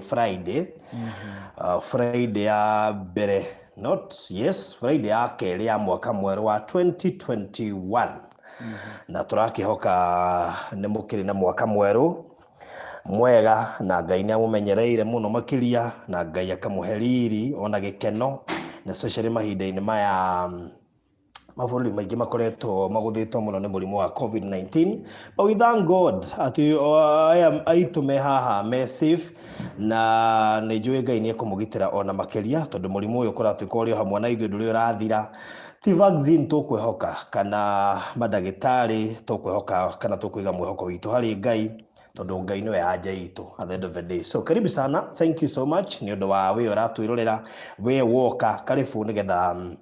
ni Friday. Friday ya bere. Friday ya keri ya mwaka mweru wa 2021. Na turakihoka nĩ mũkĩrĩ na mwaka mweru mwega na Ngai nĩ amumenyereire muno makiria na Ngai akamuhe riri ona gĩkeno na especially mahinda-inĩ maya mabũrũri maingĩ makoretwo magũthĩtwo mũno nĩ mũrimũ wa COVID-19. But we thank God ati aitu me haha me safe na nĩ njũĩ Ngai nĩ ekũmũgitĩra ona makiria tondũ mũrimũ ũyũ ũkoratuĩka ũrĩ hamwe na ithuĩ ndũrĩ ũrathira. Ti vaccine tũkwĩhoka kana madagĩtarĩ tũkwĩhoka kana tũkũiga mwĩhoko witũ harĩ Ngai tondũ Ngai nĩwe anja itũ at the end of the day. So karibu sana, thank you so much nĩ ũndũ wa wĩ ũratwĩrorera wĩ woka karibu nĩgetha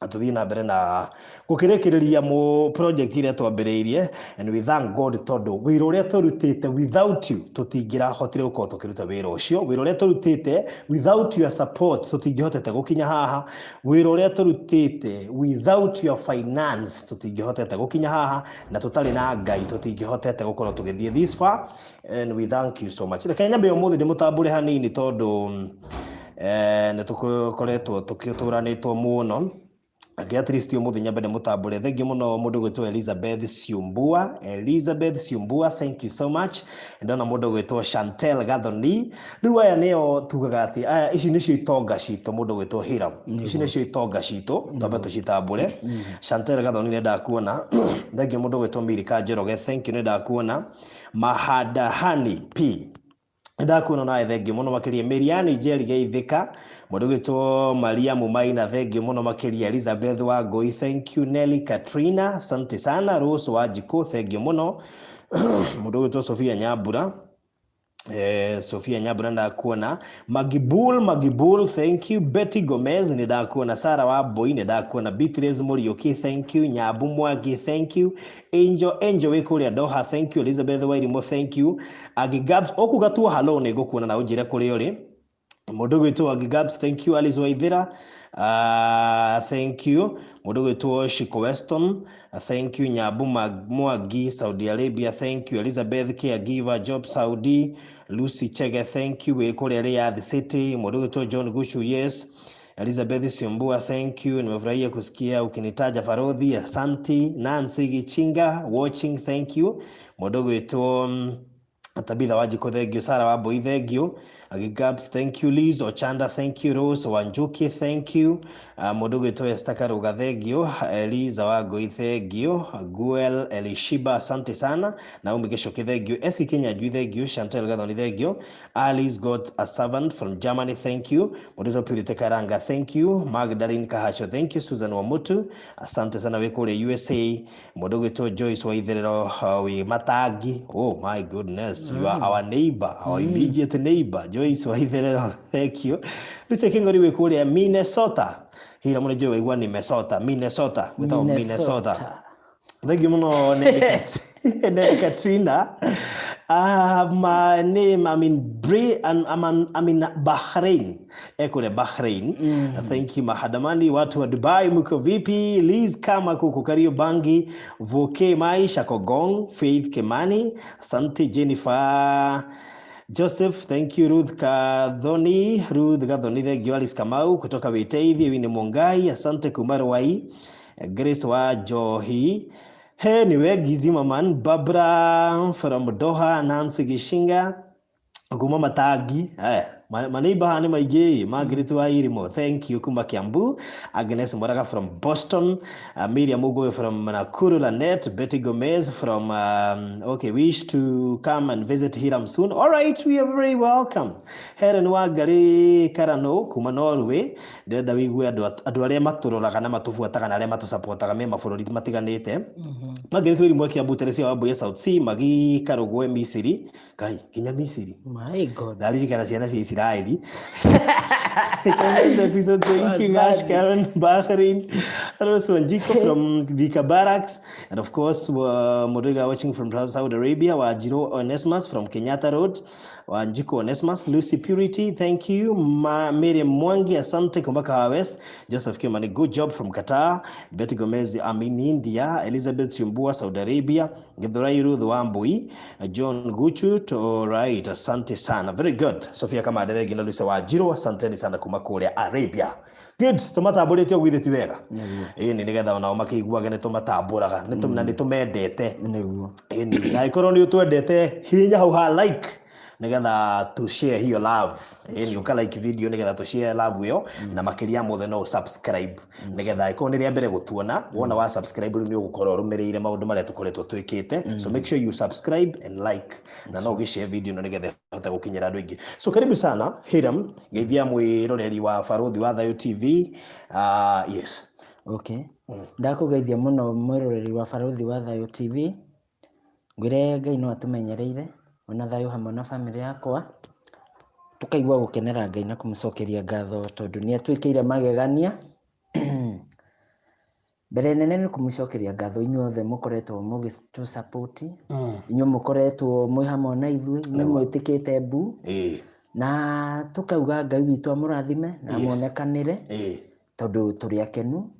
atũthiĩ na mbere na gũkĩrĩkĩrĩria mu project iria twambĩrĩirie, and we thank God tondũ wĩra ũrĩa tũrutĩte without you tũtingĩrahotire gũkorwo tũkĩruta wĩra ũcio. Wĩra ũrĩa tũrutĩte without your support tũtingĩhotete gũkinya haha. Wĩra ũrĩa tũrutĩte without your finance tũtingĩhotete gũkinya haha, na tũtarĩ na Ngai tũtingĩhotete gũkorwo tũgĩthiĩ this far, and we thank you so much. Reke nyambe ũmũthĩ ndĩmũtambũre hanini tondũ nĩ tũkoretwo tũkĩtũranĩtwo mũno. At least mũthĩ nyambe ndĩmũtambũre. Thank you mũno mũndũ gwĩtwo Elizabeth Siumbua, thank you so much. Ndona mũndũ gwĩtwo Chantel Gathoni. Rĩu aya nĩo tugaga atĩ ici nĩcio itonga citũ. Mũndũ gwĩtwo Hiram, ici nĩcio itonga citũ, twambe tũcitambũre. Chantel Gathoni nĩ ndakuona. Thank you mũndũ gwĩtwo Mirika Njoroge, thank you nĩ ndakuona. Mahadahani P ndakuona nawe thengi muno makiria. Miriani Njeri Geithika, mũndũ gwĩtwo Maria Mumaina, thengi muno makiria. Elizabeth Wangui, thank you. Nelly Katrina, asante sana. Rose Wajiko, thengi muno. Mũndũ gwĩtwo Sofia Nyambura, Sofia Nyambura ndakuona. Magibul, thank you. Betty Gomez ni ndakuona. Sara Wambui ni ndakuona. Beatrice Muriuki, thank you. Nyabu Mwagi, thank you. Angel wikuria Doha, thank you. Elizabeth Wairimo, thank you. Agigabs okugatua hello ni gukuona na ujire kuri uri. Mũndũ gwĩtwo Agigabs, thank you. Alice Waithira, thank you. Mũndũ gwĩtwo Shiko Weston, thank you. Nyabu Mwagi, Saudi Arabia, thank you. Elizabeth Caregiver, Job Saudi. Lucy Chege, thank you. Wikuria Riyadh City. Mũndũ gwĩtwo John Gushu, yes. Elizabeth Siumbua, thank you. Nimefurahia kusikia ukinitaja Farodhi, asante. Nancy Gichinga watching, thank you. Mũndũ gwĩtwo Tabitha Wajiko, thank you. Sara Wambui, thank you. Agigabs, thank you. Liz Ochanda, thank you. Rose Wanjuki, thank you. Mũndũ gwĩtwo Estaka Ruga, thank you. Eliza Wangui, thank you. Guel Elishiba, asante sana. Naomi Geshoki, thank you. Esi Kenya Jui, thank you. Chantel Gathoni, thank you. Alice got a servant from Germany, thank you. Mũndũ gwĩtwo Purity Karanga, thank you. Magdalene Kahasho, thank you. Susan Wamutu, asante sana wikule USA. Mũndũ gwĩtwo Joyce Waitherero wi Matagi, oh my goodness, you are our neighbor, our immediate neighbor. Joyce Waitherero, thank you. Lise Kingori wikule Minnesota. Hira mune jo igwa ni Minnesota, without Minnesota. Thank you muno Nelly Katrina. My name, I'm in Bahrain. Ekule Bahrain. Thank you. Mahadamani, watu wa Dubai, mko vipi? Liz Kama kuku Kariobangi, Voke Maisha Kogong, Faith Kemani, asante. Jennifer Joseph, thank you. Ruth Gathoni, thank you. Alice Kamau kutoka Witeithi, Wini Mungai, asante. Kumarwai, Grace wa Johi, anyway, Gizima man, Barbara from Doha, Nancy Gishinga, Guma Matagi, maneiba hani maige, Margaret Wairimo, thank you. Kuma Kiambu, Agnes Moraga from Boston, Miriam Mugo from Nakuru, Lanet, Betty Gomez from wish to come and visit Hiram soon. All right, we are very welcome. Heren Wagari Karano, Kuma Norway, Deda Wigwe Aduare Maturaga na matufuataga na lema tusapotaga mema for matiganete. Margaret Wairimo Kiabuteresi wa Boya South Sea, Magi Karogwe Misiri, Kai, Kenya Misiri. My God. Dali kana siana si Israeli. This episode, thank you, Ash Karen Bahrain, Rose Wanjiko from Vika Barracks, and of course, Moriga watching from Saudi Arabia, Wajiro Onesmus from Kenyatta Road, Wanjiko Onesmus, Lucy Purity, thank you. Miriam Mwangi, asante kumbaka West. Joseph Kimani, good job from Qatar. Betty Gomez, I'm in India. Elizabeth Siumbua, Saudi Arabia. Githurai Ruth Wambui, John Guchut, all right, asante sana. Very good. Sofia Kamadere, Gina Lucy Wajiro, asante sana kumakule Arabia. Good. Tumatabũrĩte ũgwithĩti wega. Ĩĩ nĩ nĩgetha ona makĩiguaga nĩ tũmatabũraga na nĩ tũmendete. Ĩĩ na ikorwo nĩ ũtwendete hinya hau ha like nĩgetha to share hiyo love. Ĩĩ ũka like video nĩgetha to share love ĩyo na makĩria mothe no subscribe nĩgetha ikorwo nĩ rĩa mbere gũtuona wona wa subscribe nĩ ũgũkorwo ũrũmĩrĩire maũndũ marĩa tũkoretwo twĩkĩte. So make sure you subscribe and like na no ũgĩshare video no nĩgetha hote gũkinyĩra andũ aingĩ. So karibu sana Hiram, geithia mwĩroreri wa Barothi wa Thayũ TV. Yes. Okay. Ndakũgeithia mũno mwĩroreri wa Barothi wa Thayũ TV. Ngwĩre Ngai no atũmenyereire ona thayũ hamwe na family yakwa. Tukaigua gũkenera Ngai na kũmũcokeria ngatho tondũ nĩ atwĩkĩire magegania. Mbere nene nĩ kũmũcokeria ngatho inyuothe mũkoretwo mũgĩtũ support. Inyuĩ mũkoretwo mwĩ hamwe na ithuĩ, inyuĩ mwĩtĩkĩte mbu. Na tukauga Ngai witũ amũrathime na muonekanĩre. Tondũ tũrĩ akenu.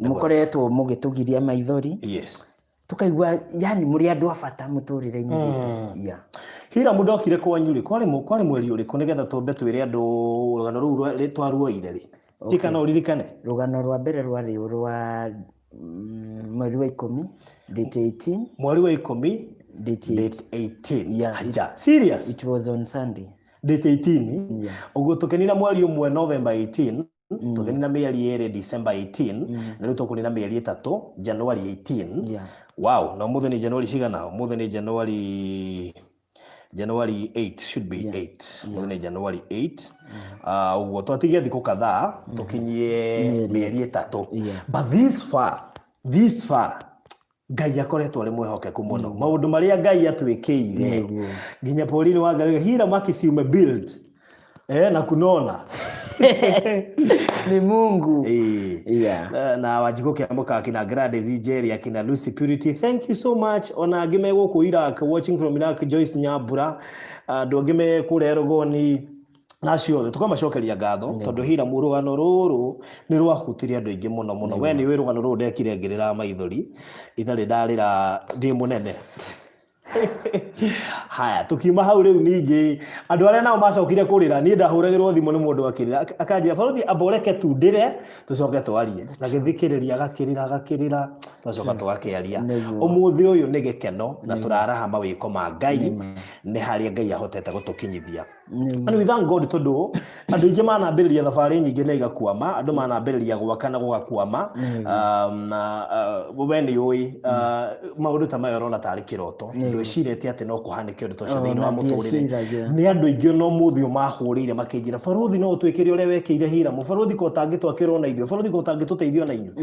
Mũkoretwo mũgĩtũgiria maithori. Tukaigua yani muri andu abata muturire-ini gitu. Yeah. Hira mudokire kwanyu ri kwari mweri uriku nigetha tumbe twire andu rugano ruu twaruoire ri. Tika no ririkane. Rugano rwa mbere rwari rwa mweri wa 10 date 18. Mweri wa 10 date 18. Yeah, haja. Serious? It was on Sunday. Date 18. Yeah. Ugo tukenina mweri umwe November 18. Tukenina mieri ere December 18. Na riu tukunina mieri 3 January 18. Yeah. Wow, na muthe ni January cigana? Muthe ni January 8 should be 8. Muthe ni January 8. Ugo twatigia thikũ kadhaa tukinyie mieri 3. But this far Ngai akoretwo ari mwehokeku muno. Maundu maria Ngai atwĩkĩire nginya bũrũri-inĩ wa Ngai Hira makiciume build na kunona ni Mungu. Yeah. Na Wanjiko Kiamboka kina Gladys Jerry kina Lucy Purity, thank you so much. Ona ngime gũkũ Iraq, watching from Iraq, Joyce Nyambura, andũ ngime kũrĩa Rogoni na ciothe tukamacokeria ngatho tondu Hira rũgano rũrũ nĩ rwahutirie andũ aingĩ mũno. We nĩ rũgano rũrũ ndekire ngĩrĩra maithori itharĩ ndarĩra ndĩ mũnene. Haya tukiuma hau riu ningi andu aria nao macokire kurira ni ndahuragirwo thimu ni mundu akirira akanjia Barothi aboreke tu ndire tucoke twarie na githikiriria agakirira tucoka twakiaria umuthi uyu ni gikeno na turaraha mawiko ma Ngai ni haria Ngai ahotete gutukinyithia. And we thank God tondu andu ingi manambiriria thabari nyingi na igakuama, andu manambiriria gwaka na gugakuama. We ni ui maundu ta mayo rona tari kiroto ndwicirete ati no kuhanike undu tocio thiini wa muturire ni andu ingi no muthio mahurire makinjira Barothi no utwikire uria wekire Hira Barothi ko tangitwakirwo na ithio Barothi ko tangituteithio na inyu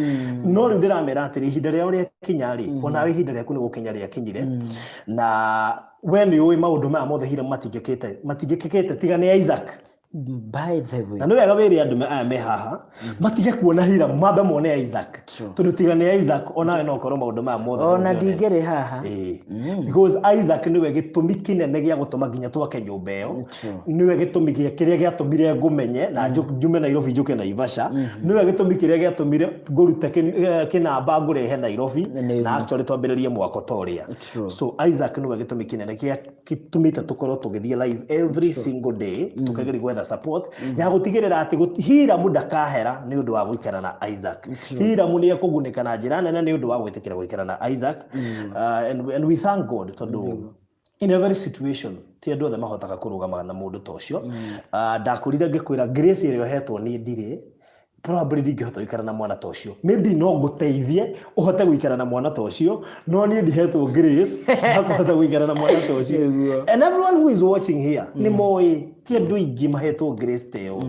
no riu ndiramera ati ihinda ria uria kinyari ona we ihinda riaku ni gukinya ria kinyire na we ni ui maundu maya mothe Hira matingikikite tiga ni Isaac. By the way, na nĩ wega wĩre andũ aya me haha matige kuona Hira mambe mone Isaac tondũ tiga nĩ Isaac onawe no korwo maũndũ maya mothe ona ndingĩrĩ haha because Isaac nĩwe gĩtũmi kĩnene gĩa gũtũma nginya twake nyũmba ĩyo, nĩwe gĩtũmi kĩrĩa gĩatũmire ngũmenye na njume Nairobi njuke Naivasha, nĩwe gĩtũmi kĩrĩa gĩatũmire ngũrute kĩnamba ngũrehe Nairobi na actually twambĩrĩrie mwako ta ũrĩa. So Isaac nĩwe gĩtũmi kĩnene gĩa gĩtũmĩte tũkorwo tũgĩthiĩ live every single day tukageria support ya gutigirira ati Hira ndakahera ni undu wa guikara na Isaac. Hira ni ekugunĩka na njĩra nene ni undu wa gwĩtĩkĩra guikara na Isaac. And we thank God tondu in every situation ti andu othe mahotaga kũrũgama na mũndũ ta ũcio. Ndakurire ngĩkwĩra grace ĩrĩa hetwo ni ndirĩ probably ndingĩhota guikara na mwana ta ũcio. Maybe no ngũteithie uhote guikara na mwana ta ũcio no ni ndihetwo grace ya kuhota guikara na mwana ta ũcio. And everyone who is watching here ni moĩ ti andu aingĩ mahetwo grace ta ĩyo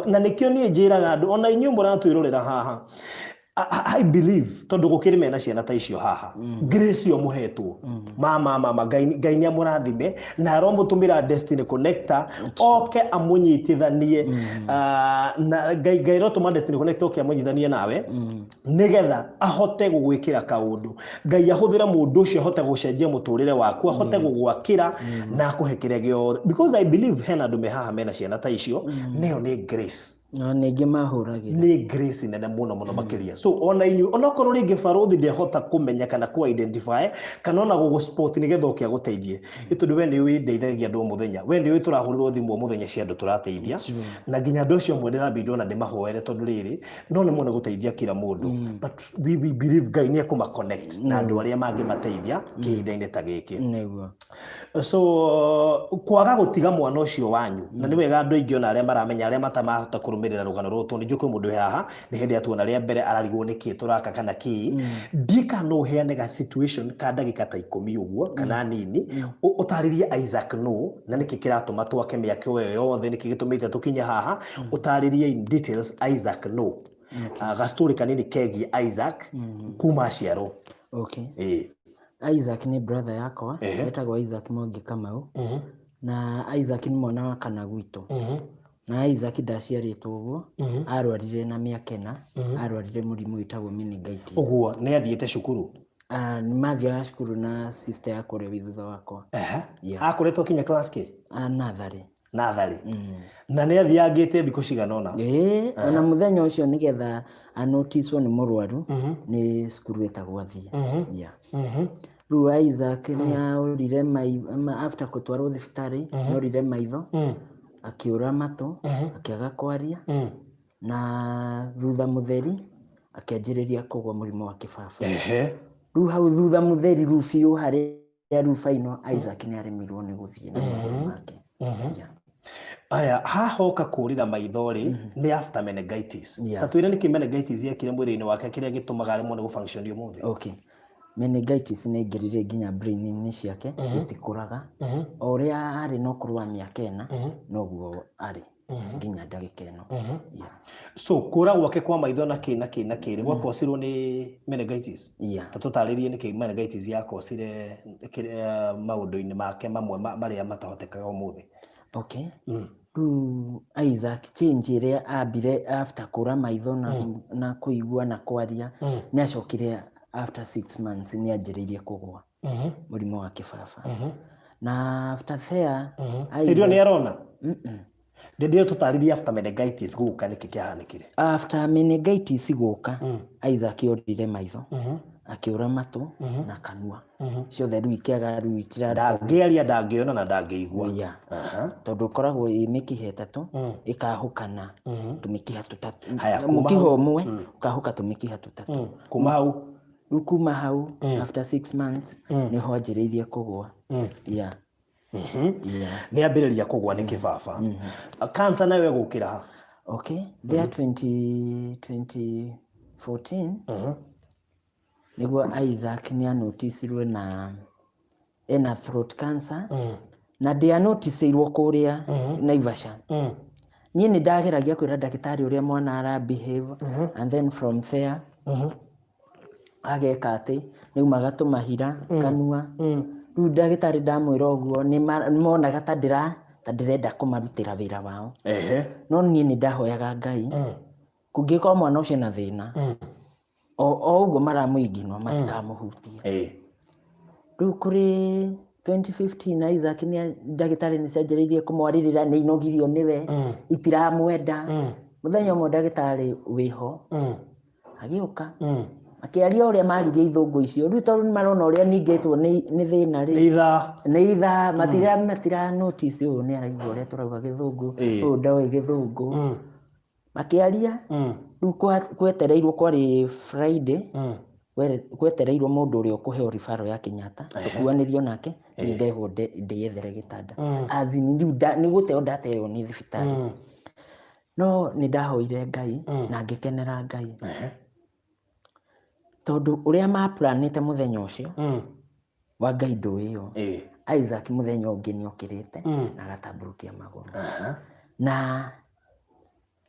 na nĩkĩo niĩ njĩraga andũ ona inyuĩ mũratwĩrorera haha I believe tondu gukiri mena ciana ta icio haha grace yo muhetwo mama Ngai ni amurathime na aromutumira destiny connector oke amunyitithanie na Ngai rotuma destiny connector oke amunyitithanie nawe nigetha ahote gugwikira kaundu Ngai ahuthira mundu ucio ahote gucenjia muturire waku ahote gugwakira na akuhekeria giothe because I believe hena andu me haha mena ciana ta icio neo ni grace no ningi mahuragira ni grace nene muno makiria so ona inyu ona korwo ringi baruthi ndehota kumenya kana ku identify kana ona gugu spot nigetha okia guteithie itundu we ni windeithagia andu muthenya we ni turahurirwo thimu muthenya cia andu turateithia na nginya andu acio mwe ndirabindo ona ndimahoere tondu riri no ni muno guteithia kila mundu but we believe Ngai ni akuma connect na andu aria mangi mateithia kihinda-ini ta giki niguo so kwaga gutiga mwana ucio wanyu na ni wega andu aingi ona aria maramenya aria matamahota kurumirira rugano rutu ni juko mundu haha ni hindi atuona ria mbere ararigwo niki turaka kana ki ndika no heane ga situation ka ndagika ta 10 uguo kana nini utaririe Isaac no na niki kiratuma twake miake we yothe niki gitumite tukinya haha utaririe in details Isaac no ga story kanini kegi Isaac kuma ciaro okay Isaac ni brother yakwa etagwo Isaac Mwangi Kamau na Isaac ni mwana wa kana gwito na Isaac ndaciaritwo uguo arwarire na miaka 4 arwarire murimu witagwo meningitis uguo ni athiete cukuru ni mathia cukuru na sister yakwa uri thutha wakwa akoretwo kinya class ki nathari na ni athiangite thiku ciganona ona muthenya ucio nigetha anoticewo ni murwaru ni cukuru etagwo athia Ru Isaac ni aurire after kutwarwo thibitari aurire maitho akiura mato akiaga kwaria na thutha mutheri akianjiriria kugwa murimu wa kibaba ru hau thutha mutheri ru biu hari ru final Isaac ni aremirwo ni guthie na murimu wake aya hahoka kurira maithori ni after meningitis tatwire ni meningitis yakire mwiri-ini wake kiria gitumaga aremwo ni gufunction umuthi okay meningitis ni ngirire nginya brain-ini ciake itikuraga oria ari no kurwa miaka 4 noguo ari nginya ndagika ino so kura gwake kwa maitho na kiri gwakosirwo ni meningitis tatutaririe ni meningitis yakosire maundu-ini make mamwe maria matahotekaga umuthi okay Isaac change iria ambire after kura maitho na kuigua na kwaria ni acokire after 6 months ni anjiririe kugwa murimu wa kibaba na after there ndio ni arona ndio tutaririe after meningitis guka niki kiahanikire after meningitis guka Isaac orire maitho akiura matu na kanua ciothe rũ ikiaga rũ itira ndangiaria ndangiona na ndangiigua tondu koragwo imikihe tatu ikahukana tumikiha tutatu mukiho umwe ukahuka tumikiha tutatu kuma hau after 6 months ni ho anjiriirie kugwa ni ambiriria kugwa ni kibaba cancer nayo gukira ha okay there 2014 niguo Isaac ni anoticirwe na ena throat cancer na dia noticeirwo kuria Naivasha nie ni ndageragia kwira ndagitari uria mwana ara behave and then from there ageka ati ni magatuma hira kanua rĩu ndagitari ndamwira uguo ni monaga ta ndirenda kumarutira wira wao no nie ni ndahoyaga Ngai kungĩkorwo mwana ucio na thina o uguo maramuinginwa matikamuhutie rĩu kuri 2015 Isaac ni ndagitari ni cianjĩrĩirie kumwaririra ni inogirio niwe itiramwenda muthenya ũmwe ndagitari wiho agĩũka akiaria uria maririe ithũngũ icio rĩu tondũ marona uria ningĩtwo ni thina ni itha matira notice ũyũ ni araigua uria turauga gĩthũngũ ũyũ ndawe gĩthũngũ makiaria rĩu kwetereirwo kwari Friday kwetereirwo mundu uria ukuheo referral ya Kenyatta tukuanirio nake ni ndeho ndeyethere gitanda azini rĩu ni guteo ndateo ni thibitari no ni ndahoire Ngai na ngikenera Ngai tondu uria ma planete muthenya ucio wa Ngai nduiyo Isaac muthenya ungi ni okirite na gatamburukia maguru na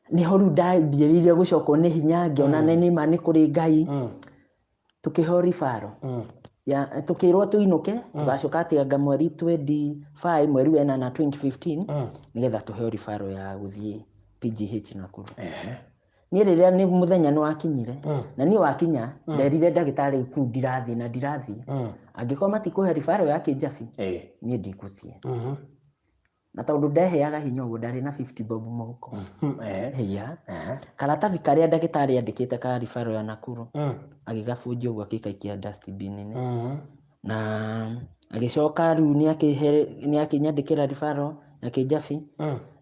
ni horu ndambĩrĩirie gũcokwo nĩ hinya ngĩona nĩ ma nĩ kũrĩ Ngai tukĩheo ribaro ya tukĩrwo tuinũke tugacoka atĩ anga mweri 25 mweri wa 8 2015 nigetha tuheo ribaro ya gũthiĩ PGH Nakuru. Niĩ rĩrĩa nĩ mũthenya nĩ wakinyire na niĩ wakinya nderire ndagĩtarĩ kuu ndirathiĩ angĩkorwo matikũhe ribaro ya Kĩjabi niĩ ndikũthiĩ. Na tondũ ndeheaga hinya ũguo ndarĩ na 50 bob mũhuko. Karatathi karĩa ndagĩtarĩ andĩkĩte ka ribaro ya Nakuru agĩgabunjia ũguo agĩgaikia dustbin-inĩ. Na agĩcoka rĩu nĩ akĩnyandĩkĩra ribaro ya Kĩjabi.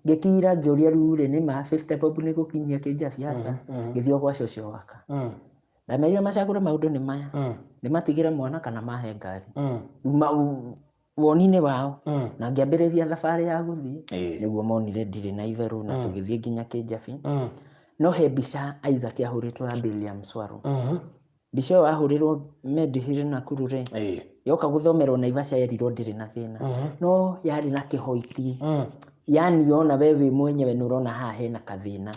Ngĩkira ngĩũria rĩu nĩ ma 50 bob nĩ gũkinyia Kĩjabi aca gĩthiĩ gwa cũcũ waka. Ndamerire macagũre maũndũ nĩ maya nĩ matigĩre mwana kana mahe ngari. Woni-inĩ wao na ngĩambĩrĩria thabarĩ ya gũthiĩ nĩguo monire ndirĩ na itherũ na tũgĩthiĩ nginya Kĩjabi. No he mbica Isaac ahũrĩtwo ya William Swaro. Mbica ĩyo ahũrĩrwo Medihill Nakuru rĩ yoka gũthomerwo Naivasha yerirwo ndĩrĩ na thĩna no yarĩ na kĩhoiti. Yani ona we wĩ mwenyewe nĩ ũrona haha hena kathĩna.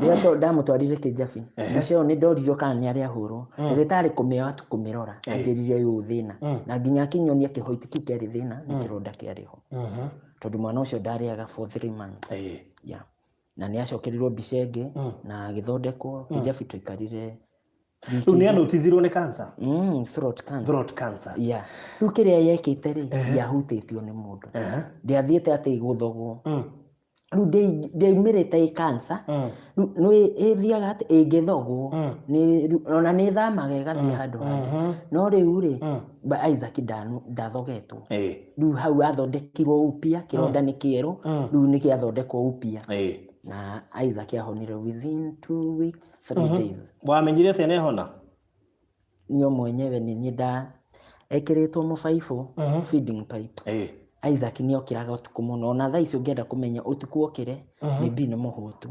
Rĩrĩa ndamũtwarire Kĩjabi mbica ĩyo nĩ ndorirwo kana nĩ arĩ ahũrwo ndagĩtarĩ kũmĩoya tu kũmĩrora anjĩrire ũyũ thĩna na nginya akĩnyonia kĩhoiti kĩu kĩarĩ thĩna nĩ kĩronda kĩarĩ ho tondũ mwana ũcio ndarĩaga for 3 months. Na nĩ acokerirwo mbica ĩngĩ na agĩthondekwo Kĩjabi tũikarire. Rĩu nĩ anotizirwo nĩ cancer? Throat cancer. Rĩu kĩrĩa yekĩte rĩ ndiahutĩtio nĩ mũndũ ndiathiĩte atĩ gũthogwo. Rĩu ndĩumĩrĩte ĩ cancer nĩ ĩthiaga atĩ ĩngĩthogwo ona nĩ thamaga ĩgathiĩ handũ hangĩ no rĩu rĩ Isaac ndathogetwo. Rĩu hau athondekirwo upia kĩronda nĩ kĩerũ rĩu nĩ gĩathondekwo upia. Na Isaac ahonire within 2 weeks 3 days. Wamenyire atĩ nĩ hona? Niyo mwenyewe nĩ niĩ ekĩrĩtwo mũbaibũ feeding pipe. Isaac nĩ okĩraga ũtukũ mũno ona thaa icio ũngĩenda kũmenya ũtukũ okĩre nĩ bi nĩ mũhũtu.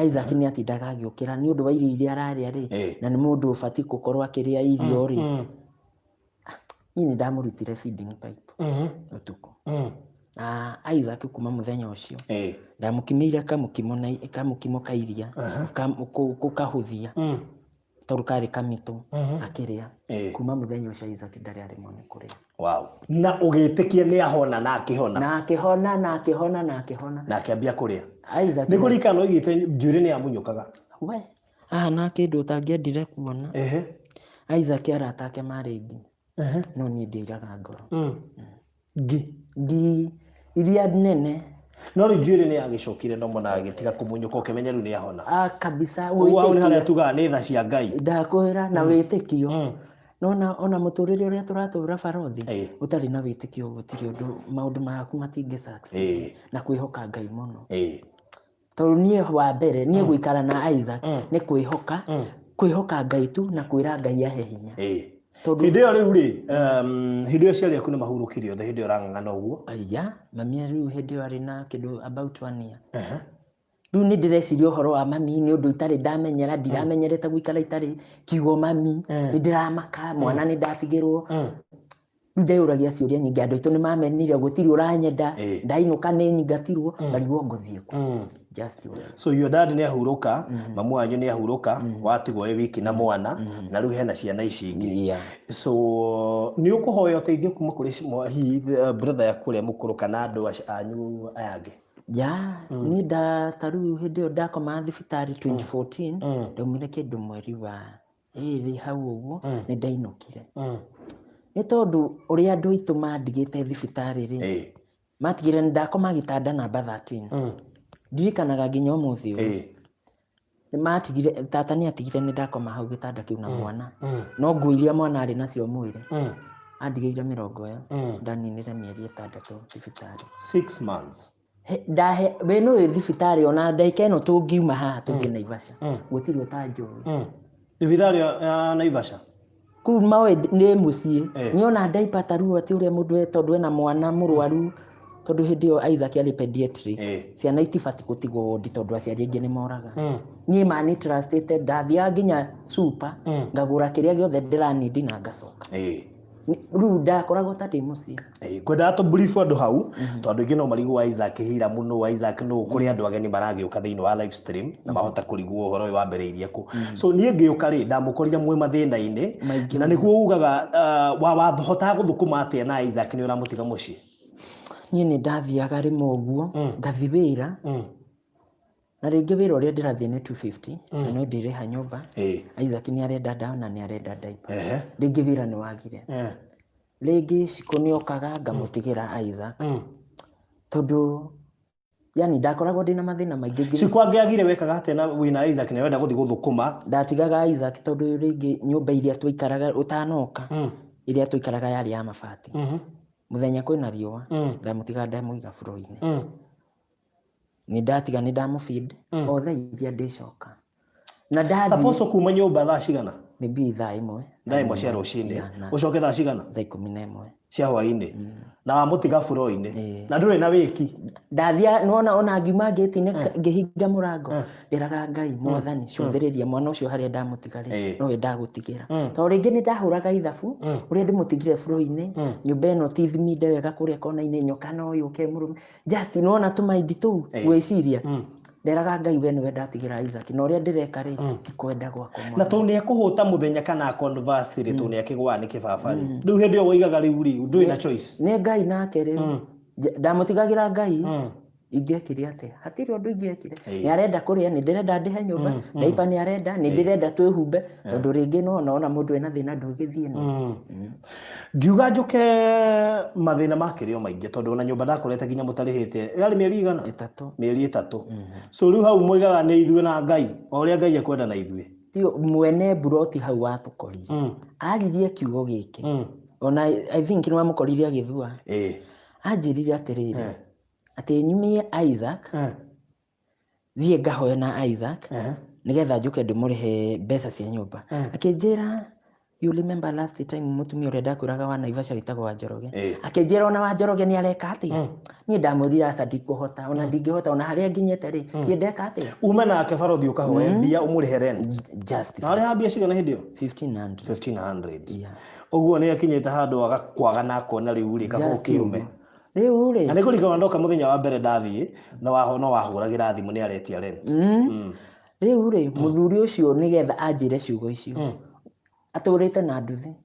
Isaac nĩ atindaga agĩũkĩra nĩ ũndũ wa irio iria ararĩa rĩ na nĩ mũndũ ũbatiĩ gũkorwo akĩrĩa irio rĩ. Niĩ nĩ ndamũrutire feeding pipe ũtukũ. Isaac kuma mũthenya ũcio ndamũkimĩire kamũkimo ka iria gũkahũthia tondũ karĩ kamitũ akĩrĩa. Kuma mũthenya ũcio Isaac ndarĩ aremwo nĩ kũrĩa. Na ũgĩtĩkia nĩ ahona na akĩhona? Na akĩhona na akĩambia kũrĩa. Nĩ kũrikana oigĩte njuĩrĩ nĩ yamunyũkaga? Na kĩndũ ũtangĩendire kuona Isaac arata ake marĩ aingĩ no niĩ ndiairaga ngoro. Ngi iria nene no rĩu njuĩrĩ nĩ yagĩcokire no mona agĩtiga kũmunyũka ũkĩmenya rĩu nĩ ahona? Kabisa. Ũguo nĩ harĩa tugaga nĩ tha cia Ngai. Ndakwĩra na wĩtĩkio. Ona mũtũrĩre ũrĩa tũratũra barothi ũtarĩ na wĩtĩkio gũtirĩ ũndũ maũndũ maku matingĩ succeed na kwĩhoka Ngai mũno. Tondũ niĩ wa mbere niĩ gũikara na Isaac nĩ kwĩhoka Ngai tu na kwĩra Ngai ahe hinya. Hĩndĩ ĩyo rĩu rĩ hĩndĩ ĩyo aciari aku nĩ mahurũkire othe hĩndĩ ĩyo ũrang'ang'ana ũguo? Mami rĩu hĩndĩ ĩyo arĩ na kĩndũ about 1 year. Rĩu nĩ ndĩreciria ũhoro wa mami nĩ ũndũ itarĩ ndamenyera ndiramenyerete gũikara itarĩ kiugo mami nĩ ndĩramaka mwana nĩ ndatigĩrwo. Rĩu ndeyũragia ciũria nyingĩ andũ aitũ nĩ mamenire gũtirĩ ũranyenda ndainũka nĩ nyingatirwo ngarigwo ngũthiĩ kũ. So your dad nĩ ahurũka mamu wanyu nĩ ahurũka watigwo wĩ wiki na mwana na rĩu hena ciana ici ingĩ. So nĩ ũkũhoya ũteithio kuma kũrĩ hihi brother yaku ũrĩa mũkũrũ kana andũ anyu aya angĩ? Niĩ tarĩu hĩndĩ ĩyo ndakoma thibitarĩ 2014 ndaumire kĩndũ mweri wa 2 hau ũguo nĩ ndainũkire. Nĩ tondũ ũrĩa andũ aitũ mandigĩte thibitarĩ rĩ matigire nĩ ndakoma gĩtanda namba 13. Ndirikanaga nginya ũmũthĩ ũyũ matigire tata nĩ atigire nĩ ndakoma hau gĩtanda kĩu na mwana no nguo iria mwana arĩ nacio mwĩrĩ andigĩire 20 ndaninire mĩeri 6 thibitarĩ. 6 months. Ndahe we nĩ thibitarĩ ona ndagĩka ĩno tũngiuma haha tũthiĩ Naivasha gũtirĩ ũtanjũĩ. Thibitarĩ ya Naivasha kuma we nĩ mũciĩ niona ndaipata ruo atĩ ũrĩa mũndũ tondũ ena mwana mũrwaru tondũ hĩndĩ ĩyo Isaac arĩ pediatric ciana itibatiĩ gũtigwo wodi tondũ aciari aingĩ nĩ moraga. Niĩ mani trusted ndathiaga nginya super ngagũra kĩrĩa gĩothe ndĩranindi na ngacoka. Rĩu ndakoragwo ta ndĩ mũciĩ. Ngwendaga tũ brief andũ hau tondũ ingĩ no marigwo Isaac Hira mũno Isaac no kũrĩ andũ ageni maragĩũka thĩinĩ wa live stream na mahota kũrigwo ũhoro ũyũ wambĩrĩirie kũ. So niĩ ngĩũka rĩ ndamũkorire mwĩ mathĩna-inĩ na nĩguo ugaga wahota gũthũkũma atĩa na Isaac nĩ ũramũtiga mũciĩ? Niĩ nĩ ndathiaga rĩmwe ũguo ngathi wĩra na rĩngĩ wĩra ũrĩa ndĩrathiĩ nĩ 250 na no ndĩrĩha nyũmba. Isaac nĩ arenda ndawa na nĩ arenda diaper. Rĩngĩ wĩra nĩ wagire. Rĩngĩ Cikũ nĩokaga ngamũtigĩra Isaac tondũ yani ndakoragwo ndĩna mathĩna maingĩ. Cikũ angĩagire wekaga atĩa na wĩna Isaac nĩ wenda gũthiĩ gũthũkũma? Ndatigaga Isaac tondũ rĩngĩ nyũmba iria twaikaraga ũtanoka iria twaikaraga yarĩ ya mabati. Mũthenya kwĩna riũa ndamũtiga ndamũiga floor-inĩ. Nĩ ndatiga nĩ ndamũfeed o thaa iria ndĩcoka. Na ndathi suppose kuma nyũmba thaa cigana? Maybe thaa ĩmwe. Thaa ĩmwe cia rũcinĩ. Ũcoke thaa cigana? Thaa 11 cia hwaĩ-inĩ. Na wamũtiga floor-inĩ. Na ndũrĩ na wĩki? Ndathia nona ona ngiuma gate-inĩ ngĩhinga mũrango ndĩraga Ngai Mwathani cũthĩrĩria mwana ũcio harĩa ndamũtiga rĩ nowe ndagũtigĩra. Tondũ rĩngĩ nĩ ndahũraga ithabu ũrĩa ndĩmũtigire floor-inĩ nyũmba ĩno ti thiminde wega kũrĩa kona-inĩ nyoka no yũke mũrũme just nona tũmaindi tũu gwĩciria nderaga Ngai we nĩwe ndatigĩra Isaac na ũrĩa ndĩreka rĩ ti kwenda gwakwa. Na tondũ nĩ ekũhũta mũthenya kana converse rĩ tondũ nĩ akĩgũa nĩ kĩbaba rĩ rĩu hĩndĩ ĩyo waigaga rĩu rĩ ndũrĩ na choice? Nĩ Ngai nake rĩu ndamũtigagĩra Ngai ingĩekire atĩa? Hatirĩ ũndũ ingĩekire. Nĩ arenda kũrĩa nĩ ndĩrenda ndĩhe nyũmba diaper nĩ arenda nĩ ndĩrenda twĩhumbe tondũ rĩngĩ nona mũndũ ena thĩna ndũgĩthiĩ no. Ngiuga njoke mathĩna makĩrĩ o maingĩ tondũ ona nyũmba ndakorete nginya mũtarĩhĩte yarĩ mĩeri igana? 3. Mĩeri 3. So rĩu hau moigaga nĩ ithuĩ na Ngai o ũrĩa Ngai ekwenda na ithuĩ. Tio mwene buroti hau watũkorire aririe kiugo gĩkĩ ona I think nĩ wamũkorire agĩthua. Anjĩrire atĩrĩrĩ atĩ nyumie Isaac thiĩ ngahoe na Isaac nĩgetha njoke ndĩmũrĩhe mbeca cia nyũmba. Akĩnjĩra you remember last time mũtumia ũrĩa ndakwĩraga wa Naivasha wĩtagwo wa Njoroge akĩnjĩra ona wa Njoroge nĩ areka atĩa? Niĩ ndamwĩrire aca ndikũhota ona ndingĩhota ona harĩa nginyĩte rĩ niĩ ndeka atĩa? Ume nake barothi ũkahoe mbia ũmũrĩhe rent. Just na arĩha mbia cigana hĩndĩ ĩyo? 1500. Ũguo nĩ akinyĩte handũ agakwaga na akona rĩu rĩ kaba ũkiume. Rĩu rĩ na nĩ kũrigana ndoka mũthenya wa mbere ndathiĩ no wahũragĩra thimũ nĩ aretia rent. Rĩu rĩ mũthuri ũcio nĩgetha anjĩre ciugo icio atũrĩte na nduthi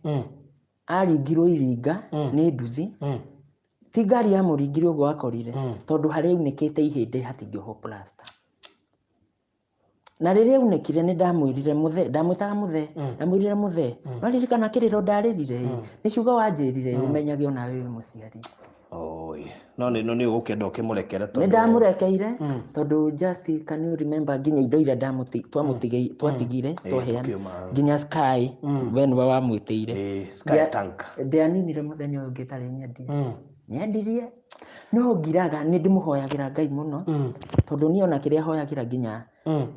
aringirwo iringa nĩ nduthi ti ngari ya mũringire ũguo akorire tondũ harĩa aunĩkĩte ihĩndĩ hatingĩohwo plaster. Na rĩrĩa aunĩkire nĩ ndamwĩrire mũthee ndamwĩtaga mũthee ndamwĩrire mũthee waririkana kĩrĩro ndarĩrire nĩ ciugo wanjĩrire ũmenyage ona wĩ mũciari. No nĩ ũgũkĩenda ũkĩmũrekere tondũ nĩ ndamũrekeire tondũ just can you remember nginya indo iria twatigire twaheana nginya Sky we nĩwe wamwĩtĩire Sky tank ndĩaninire mũthenya ũyũ ngĩtarĩ nyendirie no ngiraga nĩ ndĩmũhoyagĩra Ngai mũno tondũ niĩ ona kĩrĩa hoyagĩra nginya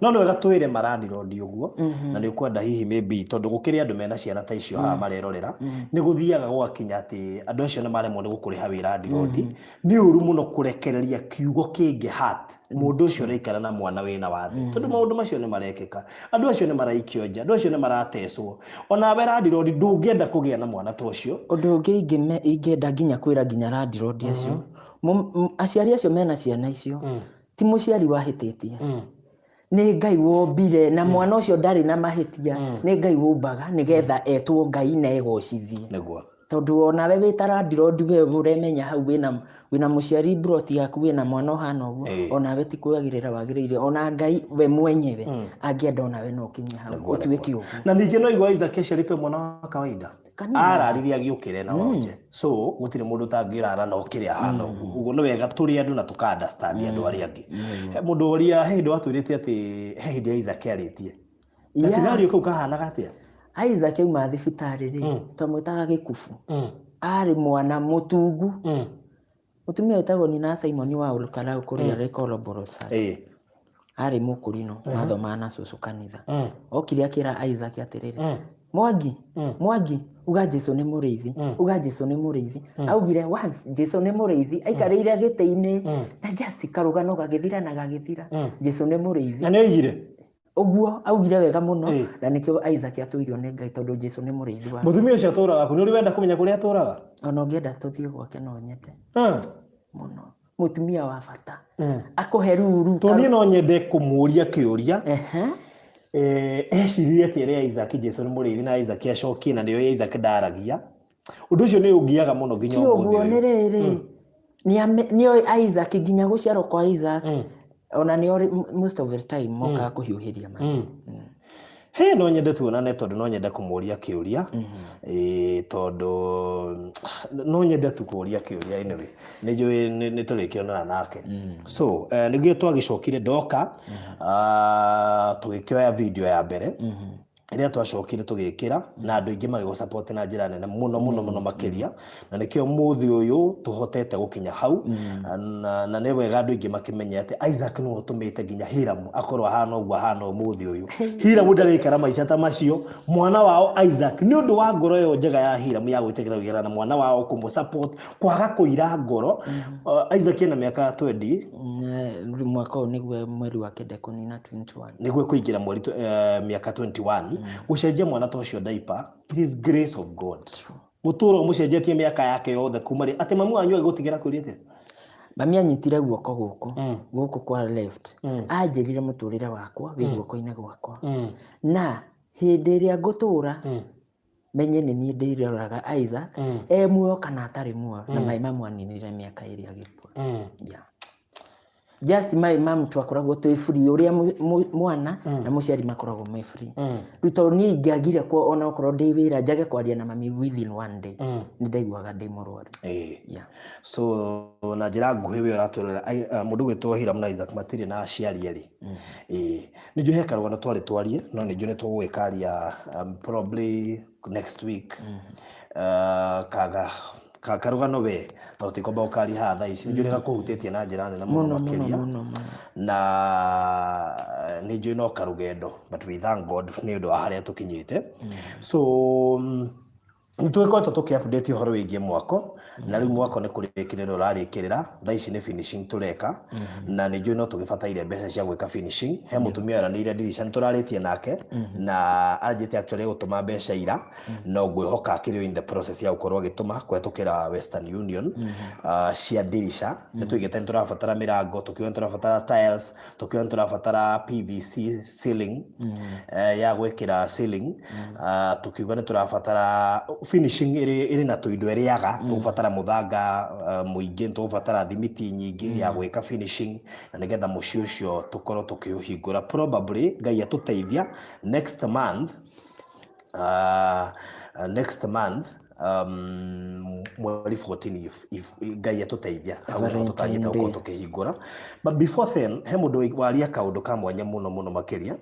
no nĩ wega twĩre marandirondi ũguo na nĩ ũkwenda hihi maybe tondũ gũkĩrĩ andũ mena ciana ta icio haha marerorera nĩ gũthiaga gwakinya atĩ andũ acio nĩ maremwo nĩ gũkũrĩha wĩra ndirondi nĩ ũru mũno kũrekereria kiugo kĩngĩ hat mũndũ ũcio ũraikara na mwana wĩna wathe tondũ maũndũ macio nĩ marekĩka andũ acio nĩ maraikio nja andũ acio nĩ maratecwo ona we randirondi ndũngĩenda kũgĩa na mwana ta ũcio. Ũndũ ũngĩ ingĩenda nginya kwĩra nginya randirondi acio aciari acio mena ciana icio ti mũciari wahĩtĩtie nĩ Ngai wombire na mwana ũcio ndarĩ na mahĩtia nĩ Ngai wombaga nĩgetha etwo Ngai na egocithie nĩguo tondũ ona we wĩta randirondi we ũremenya hau wĩna mũciari broti yaku wĩna mwana ũhana ũguo ona we ti kwagĩrĩra wagĩrĩire ona Ngai we mwenyewe angĩenda ona we no kinya hau ũtuĩke ũguo. Na ningĩ no igwa Isaac aciarĩtwo mwana wa kawaida araririe agĩũkĩre na wonje so gũtirĩ mũndũ tangĩrara na ũkĩrĩ ahana ũguo nĩ wega tũrĩ andũ na tũka understand andũ arĩa angĩ. Mũndũ ũrĩa he hĩndĩ watwĩrĩte atĩ he hĩndĩ Isaac arĩtie na scenario kau kahanaga atĩa? Isaac auma thibitarĩ rĩ twamwĩtaga gĩkubu arĩ mwana mũtungu mũtumia wĩtagwo Nina Simon wa Olkalau kũrĩa Rekoloboro arĩ mũkũrino athomaga na cũcũ kanitha okire akĩra Isaac atĩrĩrĩ Mwangi uga Jesũ nĩ mũrĩithi uga Jesũ nĩ mũrĩithi augire once Jesũ nĩ mũrĩithi aikarĩire gĩtĩ-inĩ na just karũgano gagĩthira na gagĩthira Jesũ nĩ mũrĩithi. Na nĩ oigire Uguo augire wega muno na nikio Isaac atuirio nĩ Ngai tondu Jesu nĩ mũrĩithi wake. Mutumia ũcio atũraga ku, nĩ ũrĩ wenda kũmenya kũrĩa atũraga? Ona ũngĩenda tũthiĩ gwake no nyende muno. Mutumia wa bata akũhe ruru. To niĩ no nyende kũmũria kĩũria eciririe atĩrĩa Isaac Jesu nĩ mũrĩithi na Isaac acokie na nĩo Isaac ndaragia. Ũndũ ũcio nĩ ũngiaga mũno nginya ũmũthĩ. Ũguo nĩ rĩrĩ nĩoĩ Isaac nginya gũciarwo kwa Isaac ona nĩo most of the time mokaga kũhiũhĩria mami. He no nyende tuonane tondu no nyende kũmũria kĩũria tondu no nyende tu kũria kĩũria anyway nĩ njũĩ nĩ tũrĩkĩonana nake. So nĩguo twagĩcokire ndoka tũgĩkĩoya video ya mbere ĩrĩa twacokire tũgĩkĩra na andũ aingĩ magĩgũ support na njĩra nene mũno makĩria, na nĩkĩo mũthĩ ũyũ tũhotete gũkinya hau na nĩ wega andũ aingĩ makĩmenya atĩ Isaac no ũtũmĩte nginya Hiram akorwo ahana ũguo ahana mũthĩ ũyũ. Hiram ndarĩikara maica ta macio, mwana wao Isaac nĩ ũndũ wa ngoro ĩyo njega ya Hiram ya gwĩtĩkĩra wĩra na mwana wao kũmũ support kwaga kũira ngoro. Isaac ena mĩaka 20 mwaka ũyũ nĩguo mweri wa kenda kũnina 21 nĩguo kũingĩra mweri mĩaka 21 gũcenjia mwana ta ũcio diaper. It is grace of God. Mũtũro mũcenjetie mĩaka yake yothe kuma rĩ atĩ mamu wanyu agĩgũtigĩra kũrĩte. Mami anyitire guoko gũkũ kwa left anjĩrire mũtũrĩre wakwa wĩ guoko-inĩ gwakwa na hĩndĩ ĩrĩa ngũtũra menye nĩ niĩ ndĩroraga Isaac muoyo kana atarĩ muoyo na mai mamu aninire mĩaka ĩrĩ agĩkua. Just my mom twakoragwo twĩ free uria mwana na mũciari makoragwo me free. Ruto niĩ ingĩagire kwa ona okorwo ndĩ wĩra njage kwaria na mami within one day nĩ ndaiguaga ndĩ mũrwaru. So na njĩra nguhĩ we ũratwĩrora mũndũ gwĩtwo Hiram na Isaac matirĩ na aciari erĩ. Nĩ njũĩ he karũgano twarĩ twarie no nĩ njũĩ nĩ tũgwĩkaria probably next week. Karũgano we no tĩkomba ũkari haha thaa ici nĩ njũĩ gakũhutĩtie na njĩra nene mũno makĩria na nĩ njũĩ no karũgendo but we thank God nĩ ũndũ wa harĩa tũkinyĩte. So nĩtũgĩkoretwo tũkĩ-update ũhoro wĩgiĩ mwako na rĩu mwako nĩ kũrĩkĩrĩra ũrarĩkĩrĩra thaa ici nĩ finishing tũreka na nĩ njũĩ no tũgĩbataire mbeca cia gwĩka finishing. He mũtumia aranĩire Dirisha nĩ tũrarĩtie nake na anjĩte actually gũtũma mbeca ira no ngwĩhoka akĩrĩ in the process ya gũkorwo agĩtũma kũhetũkĩra Western Union cia Dirisha. Nĩ tũigĩte nĩ tũrabatara mĩrango, tũkiuga nĩ tũrabatara tiles, tũkiuga nĩ tũrabatara PVC ceiling ya gwĩkĩra ceiling, tũkiuga nĩ tũrabatara finishing ĩrĩ na tũindo ĩrĩaga, tũgũbatara mũthanga mũingĩ, tũgũbatara thimiti nyingĩ ya gwĩka finishing na nĩgetha mũciĩ ũcio tũkorwo tũkĩũhingũra probably Ngai atũteithia next month mweri 14 if Ngai atũteithia hau nĩho tũtanyĩte gũkorwo tũkĩhingũra. But before then he mũndũ waria kaũndũ ka mwanya mũno makĩria.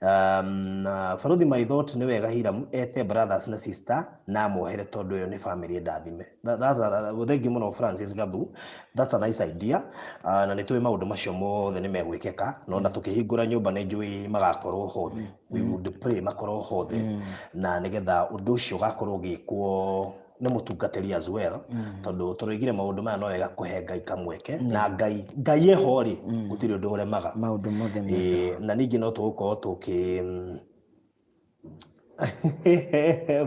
Barothi my thought nĩ wega Hiram ete brothers na sister na muohere tondu yo ni family ndathime. That's thengi muno Francis Gathu. That's a nice idea. Na nĩ tũĩ maũndũ macio mothe nĩ megwĩkĩka no na tũkĩhingũra nyũmba nĩ njũĩ magakorwo hothe. We would pray makorwo hothe na nĩgetha ũndũ ũcio ũgakorwo ũgĩkwo nĩ mũtungatĩri as well tondu tũroigire maũndũ maya no wega kũhe Ngai kamweke na Ngai eho rĩ gũtirĩ ũndũ ũremaga maũndũ mothe na ningĩ no tũgũkorwo tũkĩ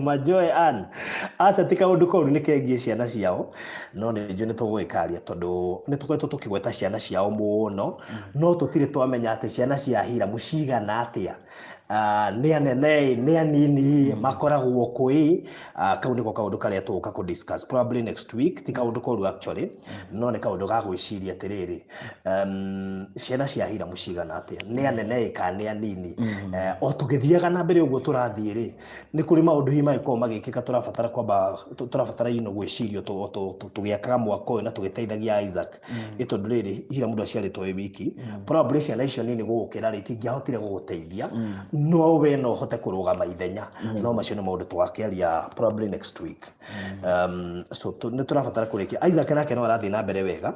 Majoe Ann aca ti kaũndũ koru nĩ kengie ciana ciao no nĩ njũĩ nĩ tũgwĩkaria tondu nĩ tũkoretwo tũkĩgweta ciana ciao mũno no tũtirĩ twamenya atĩ ciana cia Hiram cigana atĩa. Nĩ anene nĩ anini makoragwo kwĩ kau nĩko kaũndũ karĩa tũgũka kũ discuss probably next week. Ti kaũndũ koru actually no nĩ kaũndũ ga gwĩciria atĩrĩrĩ ciana cia Hiram cigana atĩa, nĩ anene kana nĩ anini. O tũgĩthiaga na mbere ũguo tũrathiĩ rĩ nĩ kũrĩ maũndũ hihi magĩkorwo magĩkĩka tũrabatara kwamba tũrabatara gwĩciria tũgĩakaga mwako ũyũ na tũgĩteithagia Isaac ĩtondũ rĩrĩ Hiram mũndũ aciarĩtwo wĩ wiki probably ciana icio nini gũgũkĩra rĩ itingĩahotire gũgũteithia no we no hote kũrũgama ithenya no macio nĩ maũndũ twakĩaria probably next week. So nĩ tũrabatara kũrĩkia Isaac nake no arathiĩ na mbere wega.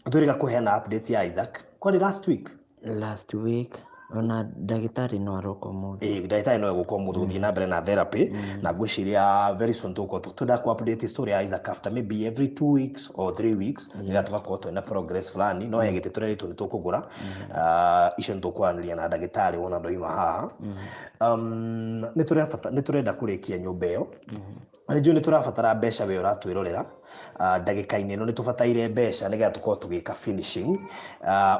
Tũrĩga kũheana update ya Isaac kwarĩ last week ona ndagĩtarĩ no aroka ũmũthĩ. Ndagĩtarĩ no egũka ũmũthĩ gũthiĩ na mbere na therapy na ngwĩciria very soon twenda ku update story ya Isaac after maybe every 2 weeks or 3 weeks nĩgetha tũgakorwo twĩna progress fulani no he gĩtĩ tũreritwo nĩ tũkũgũra icio nĩ tũkwaranĩria na ndagĩtarĩ wona ndoima haha. Nĩ tũrenda kũrĩkia nyũmba ĩyo na nĩ tũrabatara mbeca we ũratwĩrorera ndagĩka-inĩ ĩno nĩ tũbataire mbeca nĩgetha tũkorwo tũgĩka finishing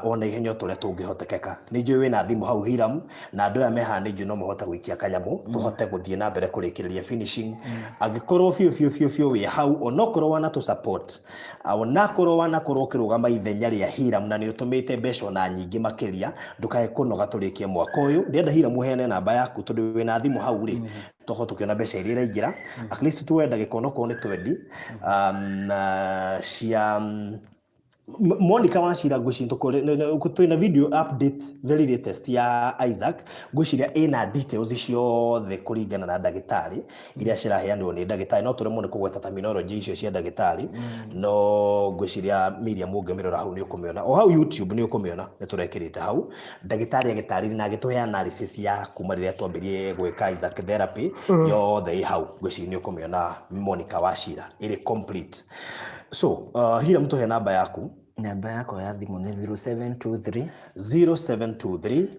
ona ihenya ũrĩa tũngĩhotekeka. Nĩ njũĩ wĩna thimũ hau Hiram na andũ aya me haha nĩ njũĩ no mahote gũikia kanyamũ tũhote gũthiĩ na mbere kũrĩkĩrĩria finishing. Angĩkorwo biũ wĩ hau onokorwo wanatũ support onakorwo wanakorwo ũkĩrũgama ithenya rĩa Hiram na nĩ ũtũmĩte mbeca ona nyingĩ makĩria ndũkae kũnoga tũrĩkie mwaka ũyũ. Ndĩrenda Hiram ũheane namba yaku tondũ wĩna thimũ hau rĩ tũkorwo tũkĩona mbeca iria iraingĩra at least tuoe ndagĩka onokorwo nĩ 20 cia Monica Wachira ngwĩciria twĩna video update very latest ya Isaac ngwĩciria ĩna details ciothe kũringana na ndagĩtarĩ iria ciraheanwo nĩ ndagĩtarĩ no tũremwo nĩ kũgweta terminology icio cia ndagĩtarĩ no ngwĩciria Miriam ũngĩmĩrora hau nĩ ũkũmĩona o hau YouTube nĩ ũkũmĩona nĩ tũrekĩrĩte hau ndagĩtarĩ agĩtarĩria na agĩtũhe analysis ya kuma rĩrĩa twambĩrĩrie gwĩka Isaac therapy yothe ĩ hau ngwĩciria nĩ ũkũmĩona Monica Wachira ĩrĩ complete. So Hiram tũhe namba yaku. Namba yakwa ya thimũ nĩ 0723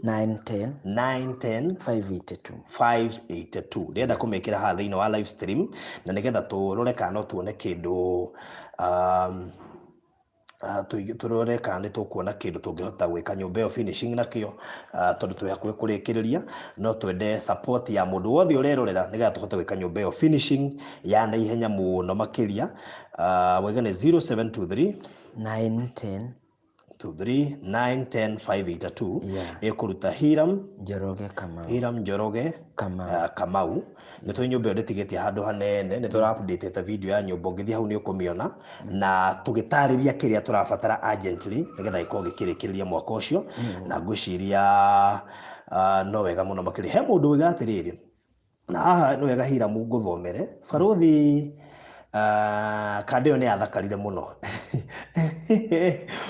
910 582. Ndĩrenda kũmĩkĩra haha thĩinĩ wa live stream na nĩgetha tũrore kana no tuone kĩndũ tũrore kana nĩ tũkuona kĩndũ tũngĩhota gwĩka nyũmba ĩyo finishing nakĩo tondũ twĩ hakuhĩ kũrĩkĩrĩria no twende support ya mũndũ wothe ũrerorera nĩgetha tũhote gwĩka nyũmba ĩyo finishing ya na ihenya mũno makĩria. Wega nĩ 0723 910 582 ĩkũruta Hiram Njoroge Kamau. Nĩ tũĩ nyũmba ĩyo ndĩtigĩtie handũ hanene nĩ tũra update video ya nyũmba ũngĩthiĩ hau nĩ ũkũmĩona na tũgĩtarĩria kĩrĩa tũrabatara urgently nĩgetha gĩkorwo gĩkĩrĩkĩrĩria mwaka ũcio na ngwĩciria no wega mũno makĩria. He mũndũ wĩga atĩrĩrĩ na haha nĩ wega Hiram ngũthomere Barothi kadi ĩyo nĩ yathakarire mũno.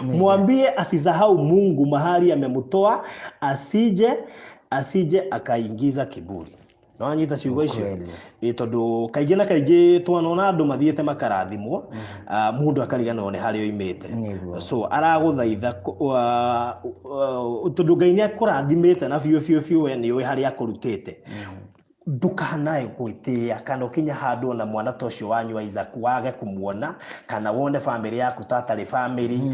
Mwambie asisahau Mungu mahali amemtoa asije akaingiza kiburi. No anyita ciugo icio tondũ kaingĩ na kaingĩ twanona andũ mathiĩte makarathimwo mũndũ akariganĩrwo nĩ harĩa oimĩte. So aragũthaitha tondũ Ngai nĩ akũrathimĩte na biũ we nĩ ũĩ harĩa akũrutĩte ndukanae gwĩtĩa kana ũkinya handũ na mwana ta ũcio wanyu Isaac wage kũmuona kana wone family yaku tatarĩ family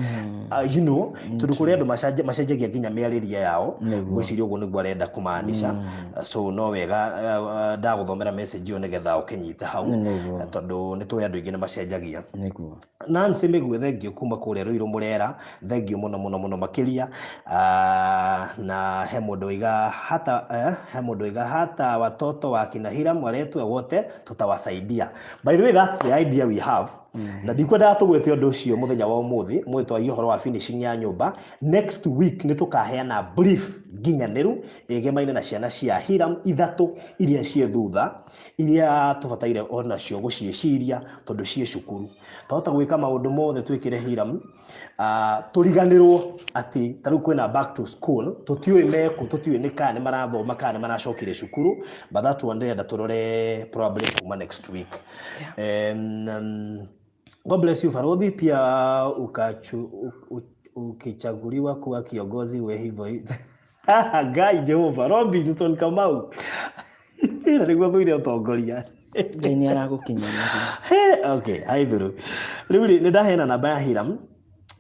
you know tondũ kũrĩ andũ macenjagia nginya mĩarĩrie yao ngwĩciria ũguo nĩguo arenda kũmaanisha. So no wega ndagũthomera message ĩyo nĩgetha ũkĩnyite hau tondũ nĩ tũĩ andũ aingĩ nĩ macenjagia. Nancy Mĩgwe thengio kuma kũrĩa Ruiru Mũrera thengio mũno makĩria na he mũndũ oiga hata watoto wa kina Hiram waletwe wote tutawasaidia. By the way, that's the idea we have. Na ndikwenda tũgwete ũndũ ũcio mũthenya wa ũmũthĩ mwĩtwagia ũhoro wa finishing ya nyũmba. Next week nĩ tũkaheana brief nginyanĩru ĩgemaine na ciana cia Hiram ithatũ iria ciĩ thutha iria tũbataire onacio gũciĩciria tondũ ciĩ cukuru. Twahota gwĩka maũndũ mothe twĩkĩre Hiram tũriganĩrwo atĩ tarĩu kwĩna back to school tũtiũĩ mekũ tũtiũĩ nĩ kana nĩ marathoma kana nĩ maracokire cukuru but that one ndĩrenda tũrore probably kuma next week. God bless you Barothi pia ukichaguliwa kuwa kiongozi we hivyo Ngai Jehova Robinson Kamau na nĩguo thũire ũtongoria Ngai nĩ aragũkinyana. Okay haithuru rĩu nĩ ndaheana namba ya Hiram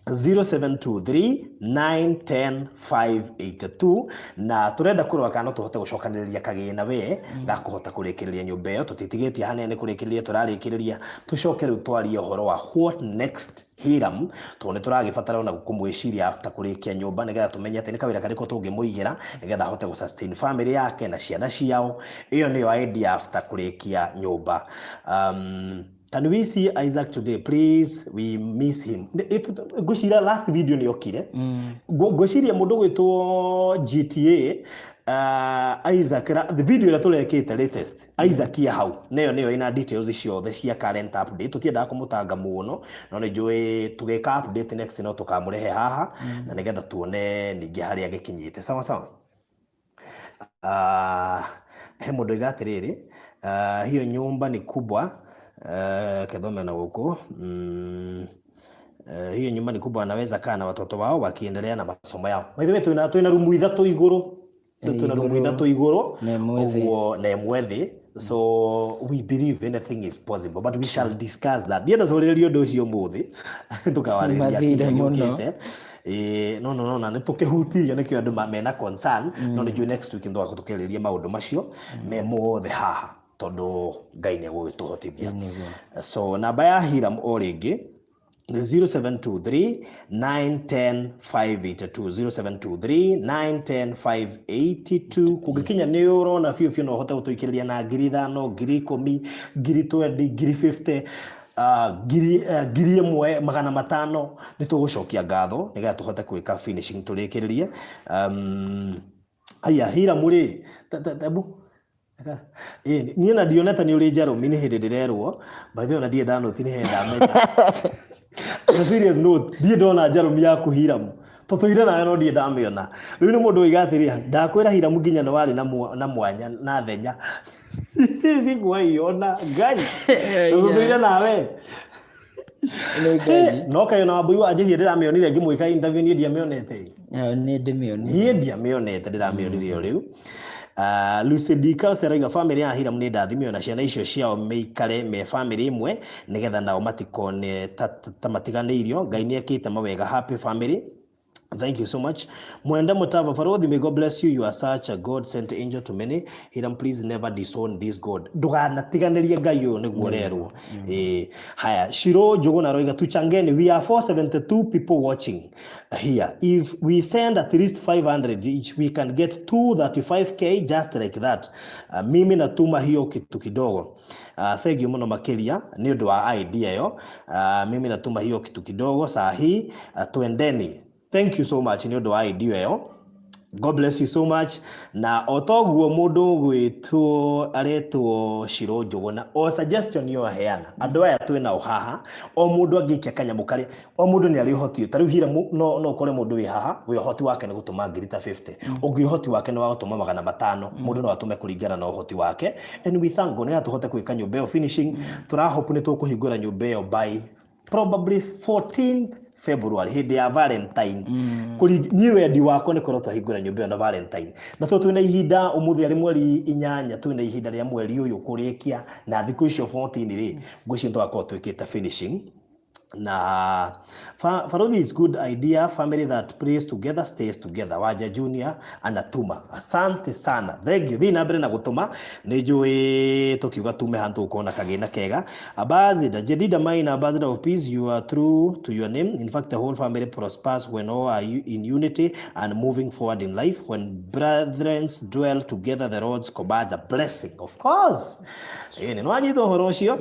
0723 910 582 na tũrenda kũrora kana tũhote gũcokanĩrĩria kagĩna we gakũhota kũrĩkĩrĩria nyũmba ĩyo tũtitigĩtie hanene kũrĩkĩrĩria tũrarĩkĩrĩria tũcoke rĩu twarie ũhoro wa what next Hiram tondũ nĩ tũragĩbatara ona kũmwĩciria after kũrĩkia nyũmba nĩgetha tũmenye atĩ nĩ kawĩra karĩkũ tũngĩmũigĩra nĩgetha ahote gũsustain family yake na ciana ciao. Ĩyo nĩyo idea after kũrĩkia nyũmba. Can we see Isaac today, please? We miss him. Ngwĩciria last video nĩ okire. Ngwĩciria mũndũ gwĩtwo GTA Isaac the video ĩrĩa tũrekĩte latest Isaac ya hau nĩyo ina details ciothe cia current update tũtiendaga kũmũtanga mũno no nĩ njũĩ tũgĩka update next no tũkamũrehe haha na nĩgetha tuone ningĩ harĩa gĩkinyĩte sawa. he mundu igatiriri hiyo nyumba ni kubwa kedhome na huko hiyo nyumba ni kubwa, anaweza kaa na watoto wao wakiendelea na masomo yao. By the way, tuna rumu ithatu iguru, tuna rumu ithatu iguru na mwethi. So we believe anything is possible, but we shall discuss that. Ndienda turirio ndu ucio muthi tukawariria kinyukite no na nitukihutiria nikio andu mena concern no ni next week ndo tukiriria maundu macio me mothe haha tondu Ngai ni egugituhotithia. So namba ya Hiram o ringi ni 0723 910 582 0723 910 582. Kugikinya ni urona fiu no hota gutuikiriria na 5,000 10,000 20,000 50,000 1,500 ni tugucokia ngatho nigetha tuhote gwika finishing turikiririe. Aya Hiram ri tabu niĩ na ndioneta nĩ ũrĩ njarũmi nĩ hĩndĩ ndĩrerwo by the way na ndiĩ ndanoti nĩ henda meta na serious note ndiĩ ndona njarũmi yaku Hiram tũtũire nayo no ndiĩ ndamĩona rĩu nĩ mũndũ ũigatĩrĩa ndakwĩra Hiram nginya nĩ warĩ na mwanya na thenya sikuwaiona Ngai tũtũire nawe no kayo na Wambui wanjĩhie ndĩramĩonire ngĩmwĩka interview niĩ ndiamĩonete niĩ ndiamĩonete ndĩramĩonire o rĩu. Lucy Dika seraiga family ya Hiram ni ndathimio na ciana icio ciao meikare me family imwe nigetha nao matikone tamatiganeirio. Ngai ni ekite mawega. Happy family. Thank you so much. Mwenda Mutava Farodhi, may God bless you. You are such a God sent angel to many. Hiram, please never disown this God. Nduganatiganirie Ngai uyu niguo rerwo. Haya Shiro Jogona Roiga tuchangeni. We are 472 people watching here. If we send at least 500 each, we can get 235k just like that. Mimi natuma hiyo kitu kidogo. Thank you muno makiria ni undu wa idea yo. Mimi natuma hiyo kitu kidogo saa hii. Twendeni. Thank you so much. Ni undu wa idea yo. God bless you so much. Na otoguo mundu gwitwo aretwo Shiro Njuguna o suggestion yo heana andu aya twina uhaha o mundu angikia kanyamu kari o mundu ni ari hoti tariu Hiram no kore mundu wi haha wi hoti wake ni gutuma ngirita 50 ungi hoti wake ni wa gutuma 500 mundu no atume kuringana na hoti wake. And we thank God ni atuhote kwika nyumba yo finishing. Turahope ni tukuhingura nyumba yo by probably 14th February hindi ya Valentine. Kuri ni wendi wako ni korotwa hingura nyumba na Valentine. Na to twina ihinda umuthi ari mweri 8 twina ihinda ria mweri uyu kurikia na thiku icio 14 ri ngwici ndo akoro twikite finishing. Na Farodhi is good idea. Family that prays together stays together. Waja Junior anatuma. Asante sana. Thank you. Thina mbere na gutuma ni njui tukiuga tume hantu ukona kagina kega. Ambassador Jedida Maina, Ambassador of Peace, you are true to your name. In fact, the whole family prospers when all are in unity and moving forward in life. When brethren dwell together, the Lord's commands a blessing. Of course. Ni nwanyitho horo ucio.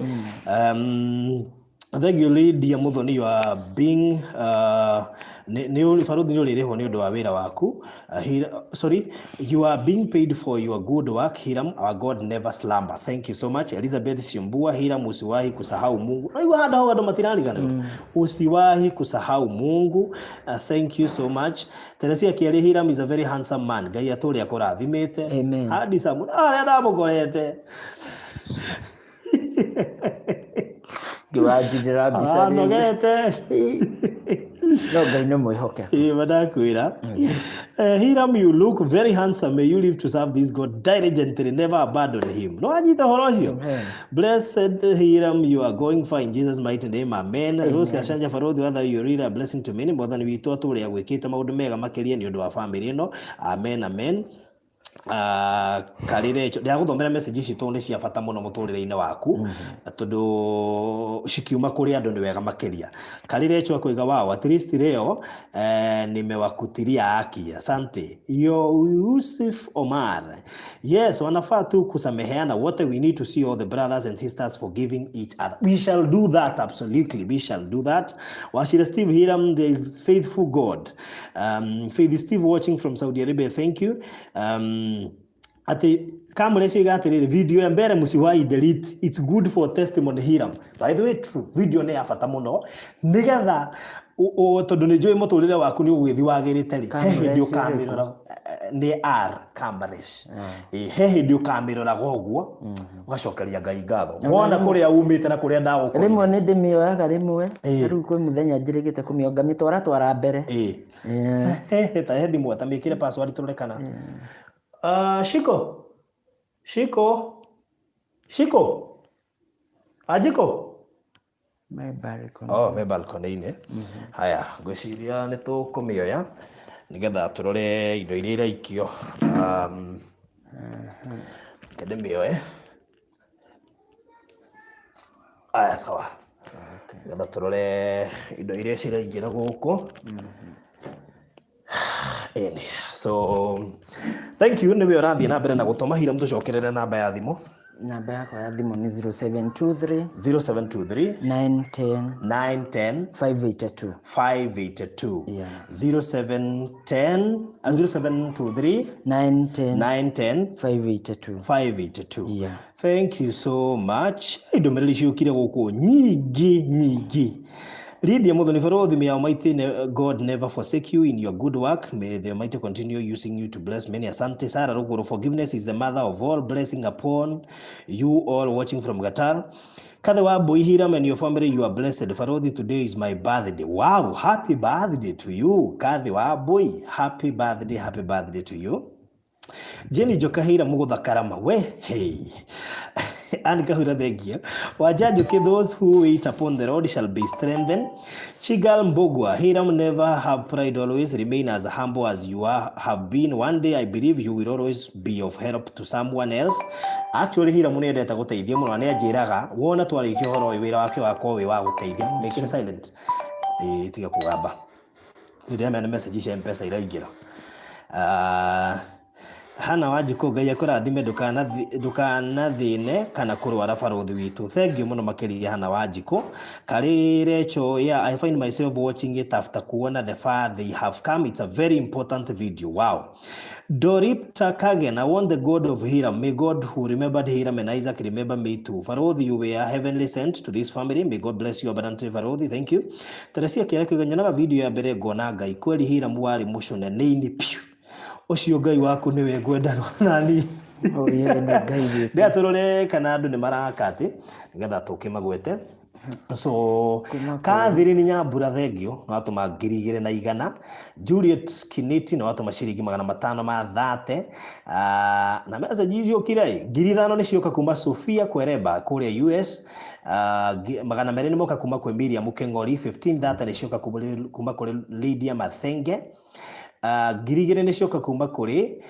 Thank you Lydia Muthoni, you are being Farodhi ni urireho ni undu wa wira waku. Sorry, you are being paid for your good work. Hiram, our God never slumber. Thank you so much. Elizabeth Siumbua, Hiram, usiwahi kusahau Mungu. Aiwa hada ho ndo matirani kana. Usiwahi kusahau Mungu. Thank you so much. Teresia Kiari, Hiram is a very handsome man. Ngai aturi akurathimite. Amen. Hadi samu. Ndamugorete. Giwajira bisari. Nogete. No Ngai no mwihoke. Badakwira. Hiram, you look very handsome. May you live to serve this God diligently. Never abandon him. No ajita horocio. Blessed Hiram, you are going far in Jesus' mighty name. Amen. Rose Kashanja Farodhi, whether you really a blessing to many more than we thought to gwikita maundu mega makiria ni undu wa family no. Amen, amen. Karire echo ndia guthomera message citu ni cia bata muno muturire-ine waku tondu cikiuma kuri andu ni wega makiria. Karire echo akoiga wao at least leo nimewakutiria aki. Asante Yusuf Omar. Yes, wanafaa tu kusameheana wote. We need to see all the brothers and sisters forgiving each other. We shall do that, absolutely, we shall do that. Washira Steve Hiram, there is faithful God. Faith Steve watching from Saudi Arabia, thank you. Ati kamera icio igatirire video ya mbere musiwai delete. It's good for testimony. Hiram, by the way, true, video ni ya bata muno nigetha tondu ni njui muturire waku ni ugithi wagirite ri hehe ndio kamera ni R cameras he hindi ukamirora goguo ugacokeria Ngai ngatho wona kuria umite na kuria ndagukora rimwe ni ndimioyaga rimwe riu kwi muthenya njirigite kumionga mitwara mbere ta hendi mwata mikire password turekana Shiko Ajiko my balcony my balcony ine haya ngwiciria ni tukumioya nigetha turore indo iria iraikio kende mioe aya sawa nigetha turore indo iria ciraingira guku so thank you niwe urathie na mbere na gutuma Hiram tucokerere namba ya thimu. Namba yako ya thimu ni 0723 910 582 0723 910 582. Thank you so much. Idomereli ciukire guku nyingi Lydia Muthoni Farothi, may Almighty God never forsake you in your good work. May the Almighty continue using you to bless many. Asante Sarah Ruguru. Forgiveness is the mother of all blessing upon you all watching from Qatar. Kadhe wa boy Hiram and your family, you are blessed. Farothi, today is my birthday. Wow, happy birthday to you. Kadhe wa boy, happy birthday to you. Jenny Jokahira Mugudha Karama, we, hey. And Kahura Degia. Wajajuke, those who wait upon the Lord shall be strengthened. Chigal Mbogwa, Hiram, never have pride, always remain as humble as you have been. One day I believe you will always be of help to someone else. Actually, Hiram nĩendete gũteithia mũno, nĩ anjĩraga wona twarĩkia ũhoro ũyũ wĩra wake wakorwo wĩ wa gũteithia. Make it silent. Tiga kũgamba. Nĩndĩramenya nĩ message cia M-Pesa iraingĩra. Hana Wanjiku, Ngai akũrathime ndukanathine kana kurwara Farothi witu. Thank you muno makĩria Hana Wanjiku. Karirecho, yeah, I find myself watching it after kuona the far they have come. It's a very important video. Wow. Doripta Kagen, I want the God of Hiram. May God who remembered Hiram and Isaac remember me too. Farothi, you were heavenly sent to this family. May God bless you abundantly, Farothi. Thank you. Teresia Kiareko, nyonaga video ya mbere ngona Ngai kweli Hiram wari mucune nini piu. Ucio Ngai waku niwe ngwenda nani. Ndia turore kana andu ni maraka ati nigetha tukimagwete. So Kathiri ni Nyambura thengio no atuma 2,100. Juliet Kiniti no atuma ciringi 530. Na message icio kire 5,000 ni cioka kuma Sofia Kwereba kule US. 200 ni moka kuma kwe Miriam Kengori. 15 ni cioka kuma kule Lydia Mathenge. 2,000 ni cioka kuma kuri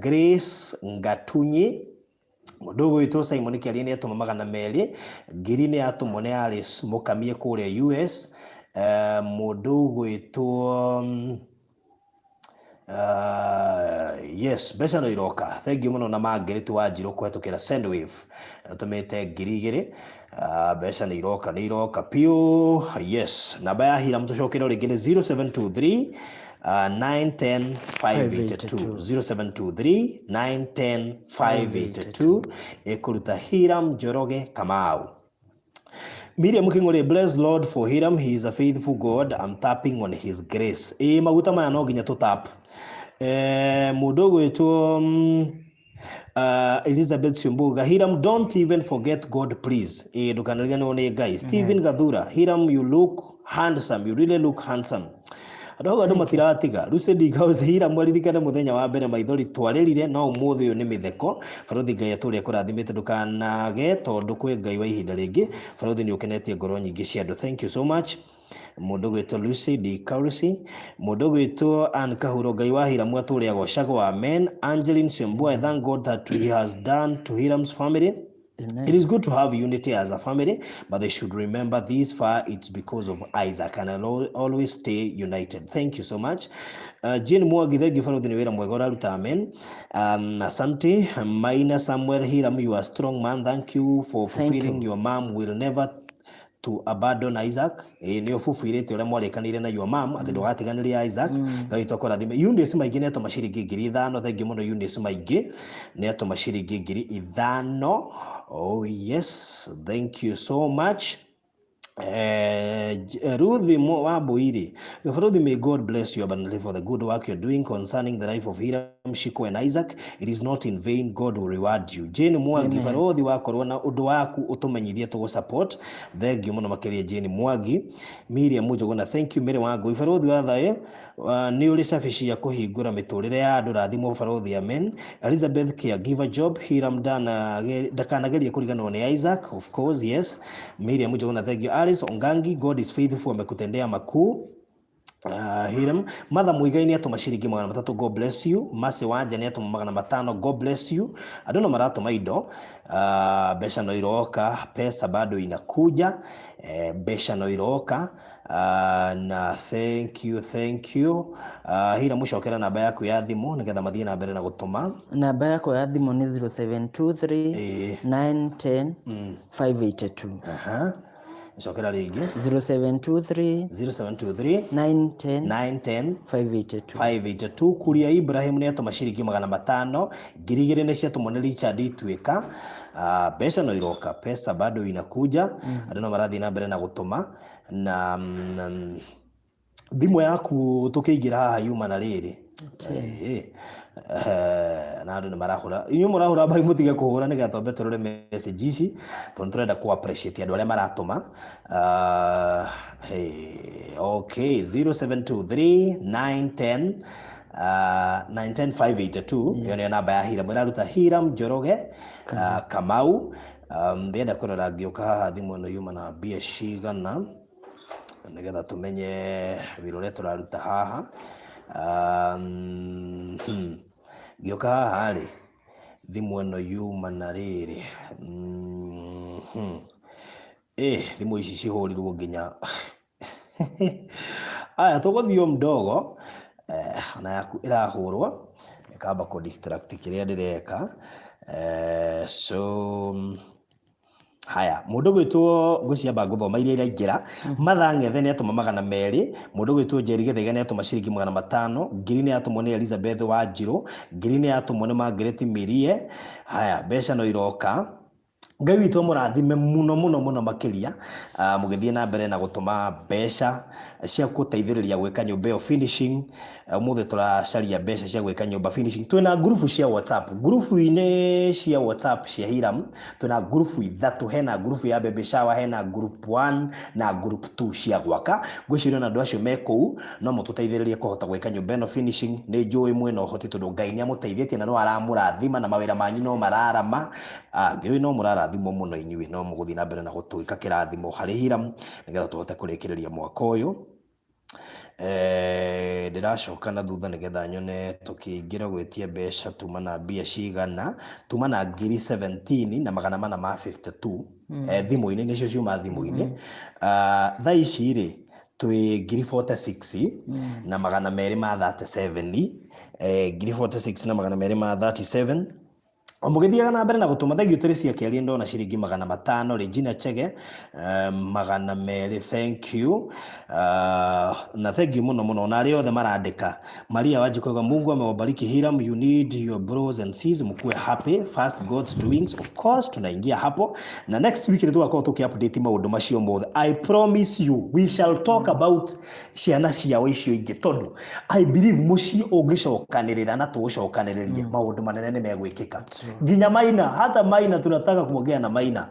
Grace Ngatunyi. Mudogo witwo Simon Kiari ni atuma 200. 2,000 ni atumwo ni Alice Mukamie kule US. Mudogo witwo yes, besa no iroka. Thank you muno na magere tu wajiro kwetukira Sendwave. Utumite 2,000. Besa ni iroka pio. Yes, namba ya Hiram tucokero ringi ni 0723 910 582 0723 910 582 ekuruta Hiram Njoroge Kamau. Miriam Kingore, bless Lord for Hiram, he is a faithful God. I'm tapping on his grace. Maguta maya no nginya tutap. Mudogo eto Elizabeth Siumbuga, Hiram, don't even forget God, please. Dukanarigan one guys. Stephen Gadura, Hiram, you look handsome. You really look handsome. Ado matiratiga Lucidi House Hiram waririkana muthenya wa mbere maithori twarerire no umuthi uyu ni mitheko. Farothi Ngai aturi akurathimite ndukanage tondu kwi Ngai wa ihinda ringi. Farothi ni ukenetie ngoro nyingi cia andu. Thank you so much. Mudogo eto Lucy D. Currency. Mudogo eto Ann Kahuro, Ngai wa Hiram aturi agocagwo. Amen. Angeline Simbua, I thank God that he has done to Hiram's family. Amen. It is good to have unity as a family, but they should remember this far it's because of Isaac, and I'll always stay united. Thank you so much. Jane Mwagi, thank you for the wera mwegora ruta. Amen. Asante. Maina Samuel Hiram, you are a strong man. Thank you for fulfilling your mom will never to abandon Isaac. Niyo fufuirite ule mwalekanire na your mom ati ndugatiganire Isaac. Ngai twakora thime Eunice maigi neto mashiringi 5,000. Thank you muno Eunice maigi neto mashiringi 5,000. Oh yes, thank you so much. Ruth Wambuiri, Ruth, may God bless you abundantly for the good work you're doing concerning the life of Hiram, Shiko and Isaac. It is not in vain. God will reward you. Jane Mwangi, Farodhi wakorwo na undu waku utumenyithie tugo support. Thengiũ mũno makĩria Jane Mwangi. Miriam Mujogona, thank you. Mary Wangui, Farodhi wa thaĩ nĩ ũrĩ cabici ya kũhingũra mĩtũrĩre ya andũ, rathimwo Farodhi, amen. Elizabeth Care, give a job. Hiram ndakanagerie kũriganwo nĩ Isaac, of course, yes. Miriam Mujogona, thank you. Alice Ongangi, God is faithful, amekutendea makuu. Hiram Mother Muigai atuma ciringi 300, God bless you. Masi Wanja ni atuma 500, God bless you. Adono maratuma indo, besha no iroka, pesa bado inakuja, besha no iroka, na thank you. Hiram mushokera namba yaku ya thimu nigetha mathie na mbere na gutuma. Namba yako ya thimu ni 0723 910 582. Shokera ringi 0723 910 582. Kuria Ibrahim ni atuma ciringi 500, 2,000 ni ciatumwo ni Richard Itweka. Pesa no iroka, pesa bado inakuja. Adono marathi na mbere na gutuma, na thimu yaku tukiingira haha yuma na riri. Na andu ni marahura, inyu murahura bai mutige kuhura ni gatombe turore message ici tondu turenda ku appreciate andu aria maratuma. Okay, 0723 910 582 iyo ni namba ya Hiram. Iraruta Hiram Njoroge Kamau. Ndienda kurora ngioka haha thimu no yuma na mbia cigana nigetha tumenye wirore turaruta haha. Ngioka haha ri thimu no yuma na riri, thimu ici cihurirwo nginya aya tuguthio mdogo, na yaku irahurwo ikamba ku distract kiria ndireka. So haya, mundu gwitwo nguciamba guthoma iria iraingira. Matha Ng'ethe ni atuma 200, mundu gwitwo Njeri Githega ni atuma ciringi 500, ngiri ni atumwo ni Elizabeth Wanjiru, ngiri ni atumwo ni Margaret Mirie. Haya, besha no iroka. Ngai witũ mũrathime mũno makiria, mugithie na mbere na gutuma besha cia guteithĩrĩria gwika nyũmba ĩyo finishing. Mũthĩ tũracaria besha cia gwika nyũmba finishing. Twina group cia WhatsApp, group-inĩ cia WhatsApp cia Hiram twina group 3. Hena group ya baby shower, hena group 1 na group 2 cia gwaka. Ngwĩciria na andũ acio me kũu no mũtũteithĩrĩrie kũhota gwika nyũmba ĩno finishing. Nĩ njũĩ mwena ũhoti tondũ Ngai nĩ amũteithĩtie na no aramũrathima na mawĩra manyu no mararama. Ngĩũĩ no mũrarathimwo mũno inyuĩ, no mũgũthiĩ na mbere na gũtwĩka kĩrathimo harĩ Hiram nigetha tũhote kũrĩkĩrĩria mwaka ũyũ. Ndĩracoka na thutha nigetha nyone tukĩingĩra gwĩtia mbeca tuma na mbia cigana, tuma na 17 na 452 thimũ-inĩ, nĩcio ciuma thimũ-inĩ. Thaa ici rĩ twĩ 46 na 237, 46 na 237. Omugithiaga na mbere na gutuma. Thengio tiri cia kiaria ndona ciringi 500. Regina Chege 200, thank you. Na thank you muno na ari othe marandika. Maria Wanjikoga, Mungu amewabariki Hiram, you need your bros and sis mkuwe happy, fast God's doings. Of course tunaingia hapo na next week ndio twakorwo tukiupdate maundu macio mothe. I promise you we shall talk about ciana ciao icio ingi tondu I believe muci ungicokanirira na tugucokaniriria maundu manene ni megwikika. Nginya Maina, hata Maina tunataka kuongea na Maina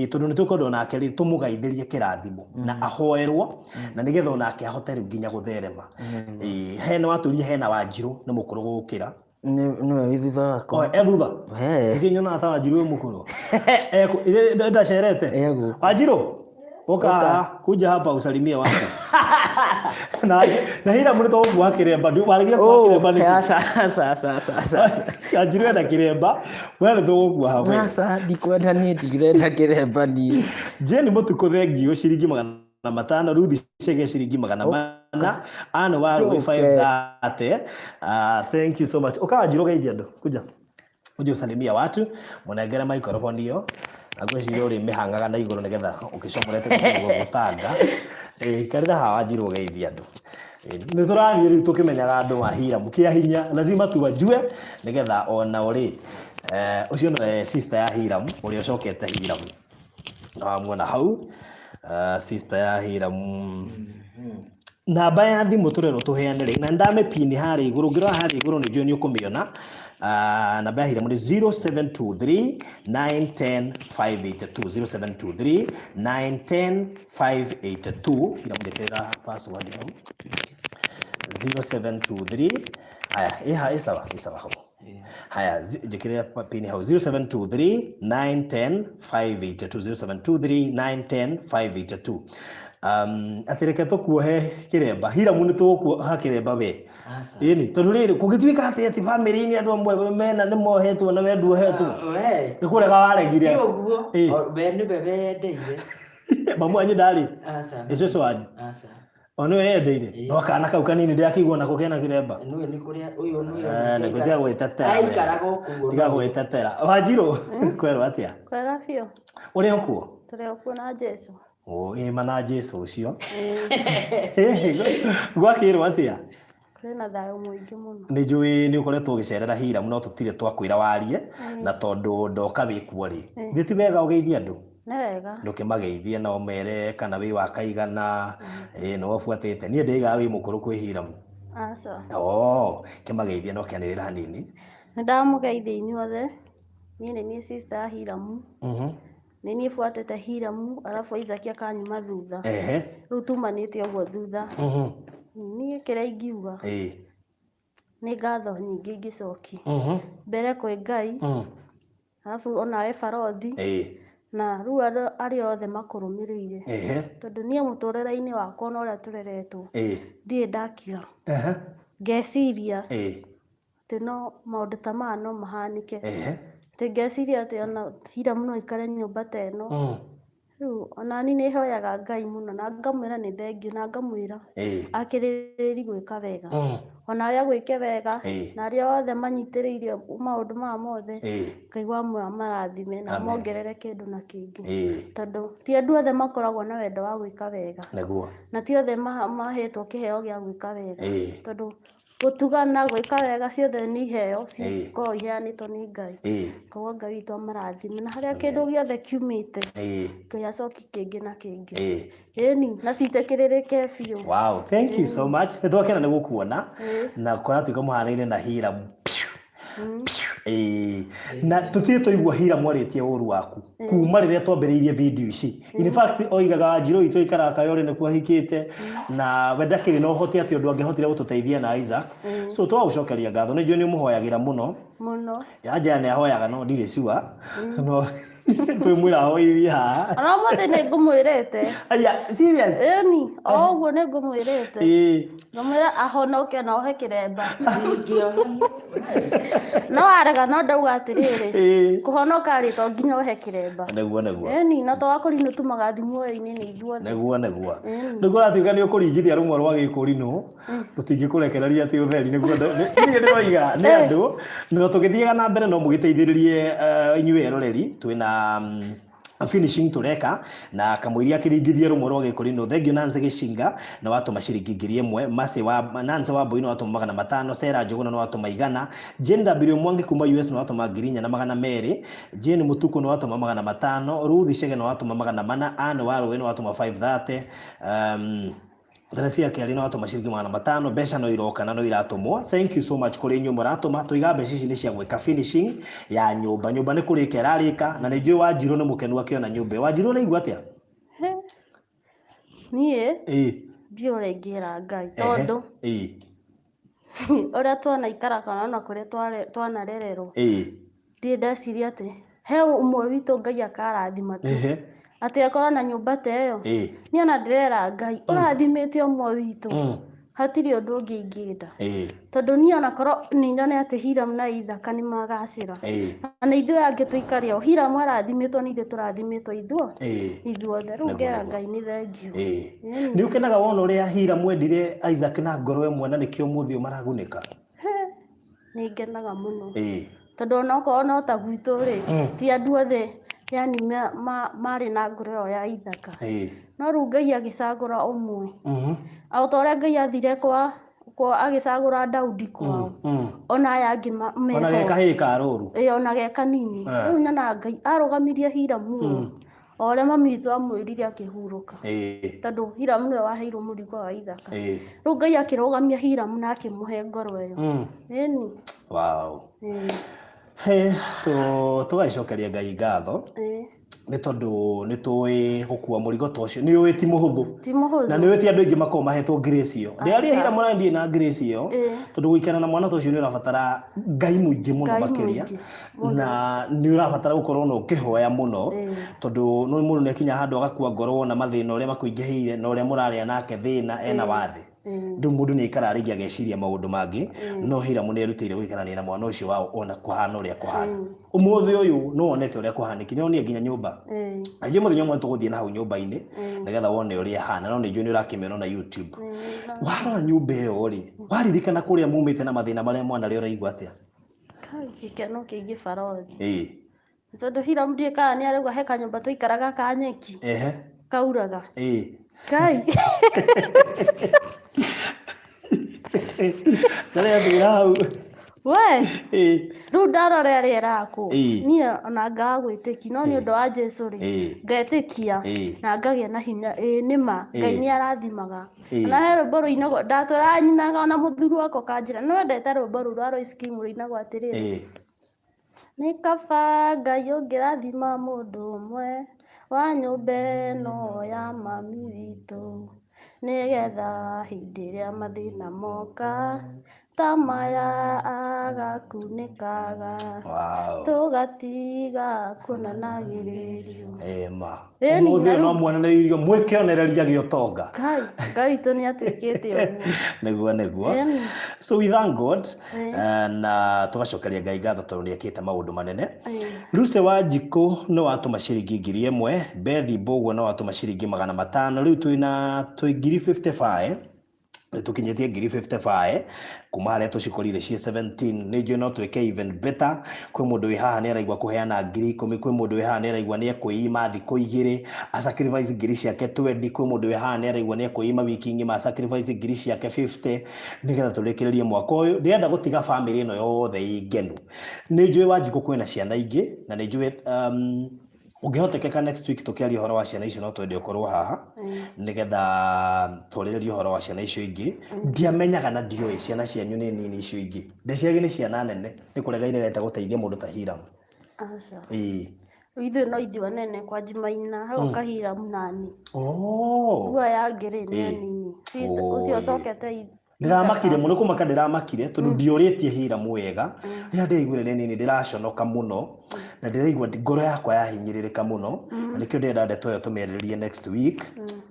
tondu ni tukondo nake ri tumugaithirie kirathimo na ahoerwo na nigetha onake ahote riu nginya gutherema. Hena waturia, hena Wanjiru ni mukuru gukira niwe withutha wako thutha ikinyona ta Wanjiru mukuru ndacerete Wanjiru oka kuja hapa usalimie watu na Hiram ni to kwa kiremba ndio waligia kwa kiremba ni sasa Wanjiru na kiremba wewe ndo kwa hapa sasa ndikwenda ni ndigireta kiremba ni Jeni mutuko thengio ciringi 500, Ruthi Chege ciringi 400, ana waru 530. Thank you so much. Oka Wanjiru geithia andu kuja usalimia watu munengere microphone hiyo agweciria uri mihangaga na iguru nigetha ukicomorete gutanga karira ha Wanjiru geithia andu ni turathie riu tukimenyaga andu wa Hiram kia hinya lazima tuwajue nigetha ona uri ucio no sister ya Hiram uri ucokete Hiram na muona hau sister ya Hiramu namba ya thimu turero tuheane ri na ndame pini hari iguru ngira hari iguru ni jo ni ukumiona namba ya Hiramu ni 0723 910 582 0723 910 582 Hiramu ndekera password hapo 0723 haya isawa hapo haya ndekera pini hapo 0723 910 582 0723 910 582 atireke to kuohe kiremba Hiramu ni to kuoha kiremba we ini tondu riri kugituika ati ati family ni andu amwe mena ni mohetwo na wendu ohetwo we ni kurega waregire uguo be ni bebe ndeire mamu anyi ndari asa ico wanyu asa ono yendeire no kana kau kanini ndiakigwo nako kena kiremba no ni kuria uyu no ni kutia gwetetera aikara goku tiga gwetetera Wanjiru kwero atia kwega bio uri okuo turi okuo na Jesu mana Jesu ucio gwakirwo atia kwina thayo muingi muno ni njui ni ukoretwo ugicerera Hiramu no tutire twakwira warie na tondu ndoka wikuo ri ndi ti wega ugeithia andu ni wega ndukimageithie na umere kana wi wakaigana no ofuatite ni ndiga wi mukuru kwi Hiramu asa kimageithie no kianirira hanini ndamugeithia inyuothe ni sister ya Hiramu nini fuatete Hiramu alafu Isaac akanyuma thutha riu tumanite uguo thutha ni kiria ingiuga ni ngatho nyingi ngicoki mbere kwi Ngai alafu onawe barothi na riu aria othe makurumirire tondu nie muturire-ini wakwa na uria tureretwo ndie ndakira ngeciria ati no maundu ta maya no mahanike ngeciria ati ona Hiramu no ikare nyumba ta ino riu onani ni hoyaga Ngai muno na ngamwira ni thengiu na ngamwira akiriri gwika wega onawe agwike wega na aria othe manyitiriire maundu maya mothe Ngai wa muoyo amarathime na mongerere kindu na kingi tondu ti andu othe makoragwo na wendo wa gwika wega na ti othe mahetwo kiheo gia gwika wega tondu gutugana gwika wega ciothe ni iheo cikorwo iheanĩtwo nĩ Ngai koguo Ngai witũ amarathime na haria kindu giothe kiumĩte Ngai acoki kĩngĩ na kĩngĩ ĩni na citĩkĩrĩrĩke biũ. Wow, thank you so much. Nĩtwakena nĩ gũkuona na kũratuĩka mũhanaine na Hiramu na tutire tũigua Hiramu arĩtie ũru waku kuma rĩrĩa twambĩrĩirie video ici. In fact oigaga Wanjiru witũ ikaraga Kayole nĩkuo ahikĩte na we ndakĩrĩ na ũhoti atĩ ũndũ angĩhotire gũtũteithia na Isaac so twagũcokeria ngatho nĩ njũĩ nĩ ũmũhoyagĩra mũno yanja nĩ ahoyaga no ndirĩ sure no twĩmwĩra ahoirie haha ona mũthĩ nĩ ngũmwĩrĩte aya serious ĩni oguo nĩ ngũmwĩrĩte ngamwĩra ahonoke na ohe kĩremba no arega no ndauga atĩrĩrĩ kũhonoka rĩ to nginya ohe kĩremba nĩguo ĩni na to wakũri nĩtumaga thimũ-inĩ nĩ ithuothe nĩguo nĩ kũratuĩka nĩ ũkũringithia rũmwe rwa gĩkũrinũ tũtingĩkũrekereria atĩ ũtheri nĩguo niĩ ndĩroiga nĩ andũ no tũgĩthiaga na mbere no mũgĩteithĩrĩrie inyuĩ eroreri twĩna finishing tureka na kamwiria kiringithia rumwe rwa gĩkũrinũ thengio Nancy Gĩcinga na watũma ciringi 1000 Mase wa Nancy wa Mbũi na watũma 500 Sera Njũgũna na watũma 100 Jane W Mwangi kuma US na watũma 400 na 200 Jane Mutuku na watũma 500 Ruthi Chege na watũma 400 Anne Warũĩ na watũma 530 Teresia Kiari na watũma ciringi 500 mbeca no iroka na no iratũmwo. Thank you so much kuri inyuĩ mũratũma tũiga mbeca ici nĩ cia gwĩka finishing ya nyũmba nĩ kũrĩka ĩrarĩka na nĩ njũĩ Wanjiru nĩ mũkenu akĩona nyũmba Wanjiru ũraigua atĩa niĩ ndiũrĩa ingĩra Ngai tondũ ũrĩa twanaikara kana ona kũrĩa twanarererwo ndirĩ ndeciria atĩ he ũmwe witũ Ngai akarathima tu atĩ akorwo na nyũmba ta ĩyo niĩ ona ndĩrera Ngai ũrathimĩte ũmwe witũ hatirĩ ũndũ ũngĩ ingĩenda tondũ niĩ ona korwo nĩ nyone atĩ Hiramu na Isaac nĩ magacĩra na nĩ ithuĩ angĩ tũikare o Hiramu arathimĩtwo nĩ ithuĩ tũrathimĩtwo ithuothe rĩu ngera Ngai nĩ thengiũ. Nĩ ũkenaga wona ũrĩa Hiramu endire Isaac na ngoro ĩmwe na nĩkĩo ũmũthĩ maragunĩka? Nĩ ngenaga mũno tondũ ona okorwo no ta gwitũ rĩ ti andũ othe yani marĩ na ngoro ĩyo ya Isaac no rĩu Ngai agĩcagũra ũmwe o ta ũrĩa Ngai athire kwa agĩcagũra Daudi kwao ona aya angĩ ona ge kahĩĩ ka rũru ona ge kanini rĩu nyona Ngai arũgamirie Hiramu Ore mami witũ amwĩrire akĩhurũka tondũ Hiramu nĩwe waheirwo mũrigo wa ithaka rĩu Ngai akĩrũgamia Hiramu na akĩmũhe ngoro ĩyo ĩni. Wow. So tũgacokeria Ngai ngatho nĩ tondũ nĩ tũĩ gũkua mũrigo ta ũcio nĩ ũĩ ti mũhũthũ na nĩ ũĩ ti andũ aingĩ makoragwo mahetwo grace ĩyo. Ndĩaria Hiramu na ndiĩ na grace ĩyo tondũ gũikara na mwana ta ũcio nĩ ũrabatara Ngai mũingĩ mũno makĩria na nĩ ũrabatara gũkorwo na ũkĩhoya mũno tondũ no mũndũ nĩkinya handũ agakua ngoro wona mathĩna ũrĩa makũingĩhĩire na ũrĩa mũrarĩa nake thĩna ena wathĩ. Ndũ mũndũ nĩ ikararĩgia geciria maũndũ mangĩ no Hiramu nĩ erutĩire gũikarania na mwana ũcio wao ona kũhana ũrĩa kũhana. Ũmũthĩ ũyũ no wonete ũrĩa kũhanĩki nĩ onire nginya nyũmba. Aingĩ mũthenya ũmwe tũgũthiĩ na hau nyũmba-inĩ nĩgetha wone ũrĩa hana no nĩ njũĩ nĩ ũrakĩmĩona na YouTube. Warora nyũmba ĩyo rĩ waririkana kũrĩa mumĩte na mathĩna marĩa mwana rĩ ũraigua atĩa? Gĩkeno kĩingĩ barothi. Tondũ Hiramu ndiĩ kana nĩ arauga he kanyũmba tũikaraga ka nyeki kauraga. Kai. Ndarĩa thira hau. We. Rĩu ndarora rĩera kũ. Niĩ ona ngagwĩtĩki no nĩ ũndũ wa Jesũ rĩ. Ngetĩkia na ngagĩa na hinya. Nĩma Ngai nĩ arathimaga. Na he rwĩmbo rũinagwo ndatũra nyinaga ona mũthuri wakwa kanjĩra no wendete rwĩmbo rũu rwa Royce Kim rũinagwo atĩrĩrĩ. Nĩ kaba Ngai ũngĩrathima mũndũ ũmwe wa nyũmba ĩno ya mami witũ nĩgetha hĩndĩ ĩrĩa mathĩna moka ta maya agakunĩkaga tũgatiga kũnanagĩrĩrio. Ũmũthĩ no mwananĩirio mwĩkĩonereria gĩũtonga. Ngai witũ nĩ atuĩkĩte ũguo. Nĩguo. So we thank God na tũgacokeria Ngai ngatho tondũ nĩ ekĩte maũndũ manene. Lucy Wanjikũ no watũma ciringi 1000, Bethi Mbũgua no watũma ciringi 500, rĩu twĩna 55 tukinyĩtie 55 kuma harĩa tũcikorire cie 17 nĩ njũĩ no twĩke even better. Kwĩ mũndũ wĩ haha nĩ araigua kũheana 10,000, kwĩ mũndũ wĩ haha nĩ araigua nĩ ekwĩima thikũ 2 a sacrifice 1000 ciake 20, kwĩ mũndũ wĩ haha nĩ araigua nĩ ekwĩima wiki ng'ima a sacrifice 1000 ciake 50 nĩgetha tũrĩkĩrĩrie mwaka ũyũ. Ndĩrenda gũtiga family ĩno yothe ĩngenu. Nĩ njũĩ Wanjikũ kwĩna ciana ingĩ na nĩ njũĩ ũngĩhotekeka next week tũkĩaria ũhoro wa ciana icio no twende ũkorwo haha nĩgetha tũrĩrĩrie ũhoro wa ciana icio ingĩ. Ndiamenyaga na ndioĩ ciana cianyu nĩ nini icio ingĩ. Ndeciaga nĩ ciana nene nĩ kũrega iregete gũteithia mũndũ ta Hiramu. Ithuĩ no ithuĩ anene kwa Jimaina hau Hiramu nani. Guo yangĩrĩ nĩ nini. Ũcio ũcokete ndĩramakire mũno kũmaka ndĩramakire tondũ ndiorĩtie Hiramu wega. Rĩrĩa ndĩraiguire nĩ nini ndĩraconoka mũno na ndĩraigua ngoro yakwa yahinyĩrĩrĩka mũno na nĩkĩo ndĩrenda ndeto ĩyo tũmĩarĩrĩrie next week.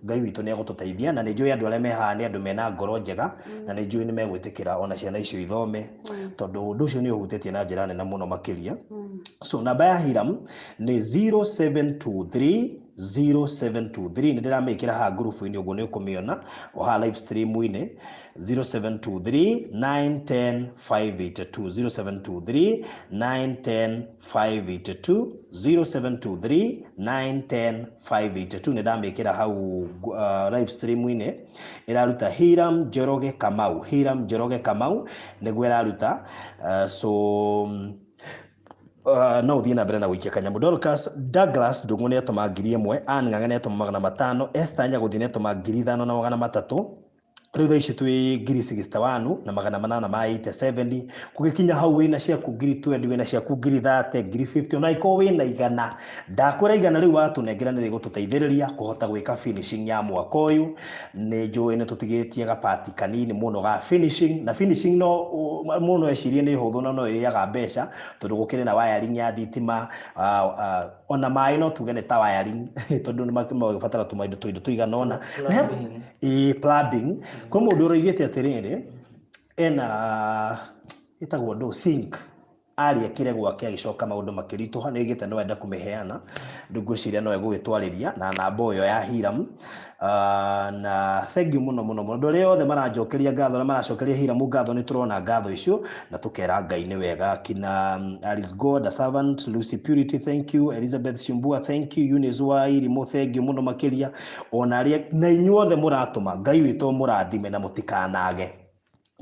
Ngai witũ nĩ egũtũteithia na nĩ njũĩ andũ arĩa me haha nĩ andũ mena ngoro njega na nĩ njũĩ nĩ megwĩtĩkĩra ona ciana icio ithome tondũ ũndũ ũcio nĩ ũhutĩtie na njĩra nene mũno makĩria. So namba ya Hiramu nĩ 0723 0723 nĩ ndĩramĩkĩra haha ngurubu-inĩ ũguo nĩ ũkũmĩona o haha live stream-inĩ 0723 910 582 0723 910 582 0723 910 582 nĩ ndamĩkĩra hau live stream-inĩ ĩraruta Hiramu Njoroge Kamau. Hiramu Njoroge Kamau nĩguo ĩraruta. So no ũthiĩ na mbere na gũikia kanyamũ. Dorcas Douglas Ndung'u nĩ atũma 1000, Anne Ng'ang'a nĩ atũma 500, Esther Nyagũthi nĩ atũma 5300. Rĩu thaa ici twĩ 61 na 887 kũgĩkinya hau wĩna ciaku 20 wĩna ciaku 30 50 ona iko wĩna igana ndakwĩra igana rĩu watũnengera nĩ rĩgũtũteithĩrĩria kũhota gwĩka finishing ya mwaka ũyũ. Nĩ njũĩ nĩ tũtigĩtie gapati kanini mũno ga finishing na finishing no mũno ecirie nĩ hũthũ na no ĩrĩaga mbeca tondũ gũkĩrĩ na wiring ya thitima ona maĩ no tuge nĩ ta wiring tondũ nĩ magĩbatara tũmaindo tũindo tũigana ona plumbing. Kwa mũndũ ũroigĩte atĩrĩrĩ ena ĩtagwo ndũ sink arĩa kĩre gwake agĩcoka maũndũ makĩritũha nĩ oigĩte no enda kũmĩheana ngwĩciria no egũgĩtwarĩria na namba ĩyo ya Hiramu. Na thank you mũno mũno mũno andũ arĩa othe maranjokeria ngatho na maracokeria Hiramu ngatho nĩ tũrona ngatho icio na tũkera Ngai nĩ wega. Kina Alice God a servant, Lucy Purity thank you, Elizabeth Simbua thank you, Eunice Wairimu thank you mũno makĩria ona arĩa na inyuothe mũratũma. Ngai witũ mũrathime na mũtikanage.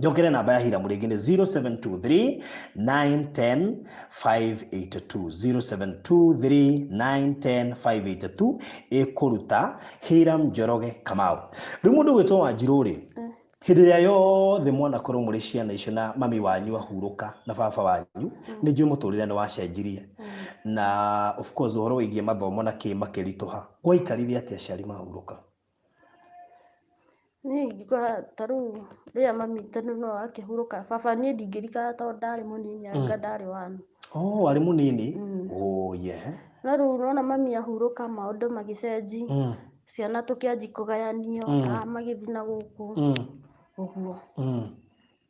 njokere namba ya Hiramu rĩngĩ nĩ 0723 910 582 0723 910 582 ĩkũruta Hiramu Njoroge Kamau. Rĩu mũndũ gwĩtwo Wanjirũ rĩ, hĩndĩ ĩrĩa yothe mwana korwo mũrĩ ciana icio na mami wanyu ahurũka na baba wanyu, nĩ njũĩ mũtũrĩre nĩ wacenjirie, na of course ũhoro wĩgiĩ mathomo na kĩ makĩritũha, gwaikarire atĩa aciari mahurũka? Niĩ ingĩkorwo ta rĩu rĩrĩa mami tondũ no akĩhurũka, baba niĩ ndingĩrikana tondũ ndarĩ mũnini anga ndarĩ wana. Warĩ mũnini? Yeah. No rĩu nona mami ahurũka maũndũ magĩcenji, ciana tũkĩanji kũgayanio, magĩthiĩ na gũkũ ũguo.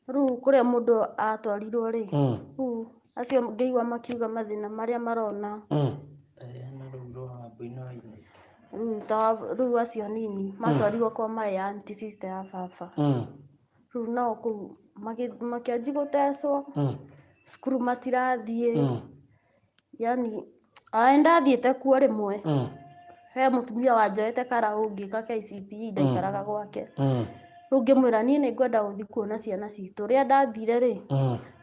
Rĩu kũrĩa mũndũ atwarirwo rĩ, rĩu acio ngĩigua makiuga mathĩna marĩa marona. Rĩu acio nini matwarirwo kwa my auntie sister ya baba. Rĩu nao kũu makĩanji gũtecwo, cukuru matirathiĩ, yani ndathiĩte kuo rĩmwe, he mũtumia wanjoete karaũ ngĩka KCPE ndaikaraga gwake. Rĩu ngĩmwĩra niĩ nĩ ngwenda gũthiĩ kuona ciana citũ. Rĩrĩa ndathire rĩ,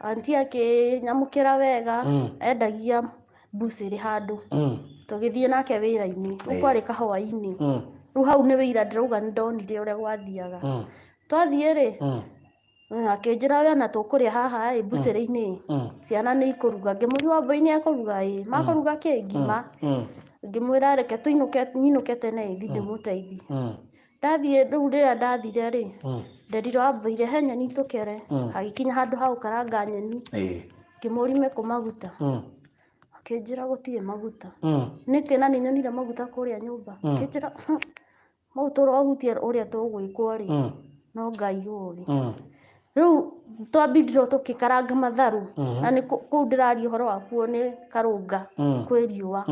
auntie akĩnyamũkĩra wega, endagia mbucĩrĩ handũ, tũgĩthiĩ nake wĩra-inĩ, kwarĩ kahũa-inĩ. Rĩu hau nĩ wĩira ndĩrauga nĩ ndonire ũrĩa gwathiaga. Twathiĩ rĩ, akĩnjĩra we na tũkũrĩa haha mbucĩrĩ-inĩ, ciana nĩ ikũruga. Ngĩmũria Wambũi nĩ ekũruga? Makũruga kĩ? Ngima. Ngĩmwĩra reke nyinũke tene thiĩ ndĩmũteithie. Ndathiĩ rĩu rĩrĩa ndathire rĩ, nderire Wambũi he nyeni tũkere, hagĩkinya handũ ha gũkaranga nyeni, ngĩmũria mekũ maguta? Akĩnjĩra gũtirĩ maguta. Nĩkĩ na nĩ nyonire maguta kũrĩa nyũmba? Akĩnjĩra mau tũrohutia ũrĩa tũgwĩkwo rĩ, no Ngai ũĩ. Rĩu twambindirwo tũgĩkaranga matharũ, na nĩ kũu ndĩraria ũhoro wa kuo nĩ Karũnga kwĩ riũa.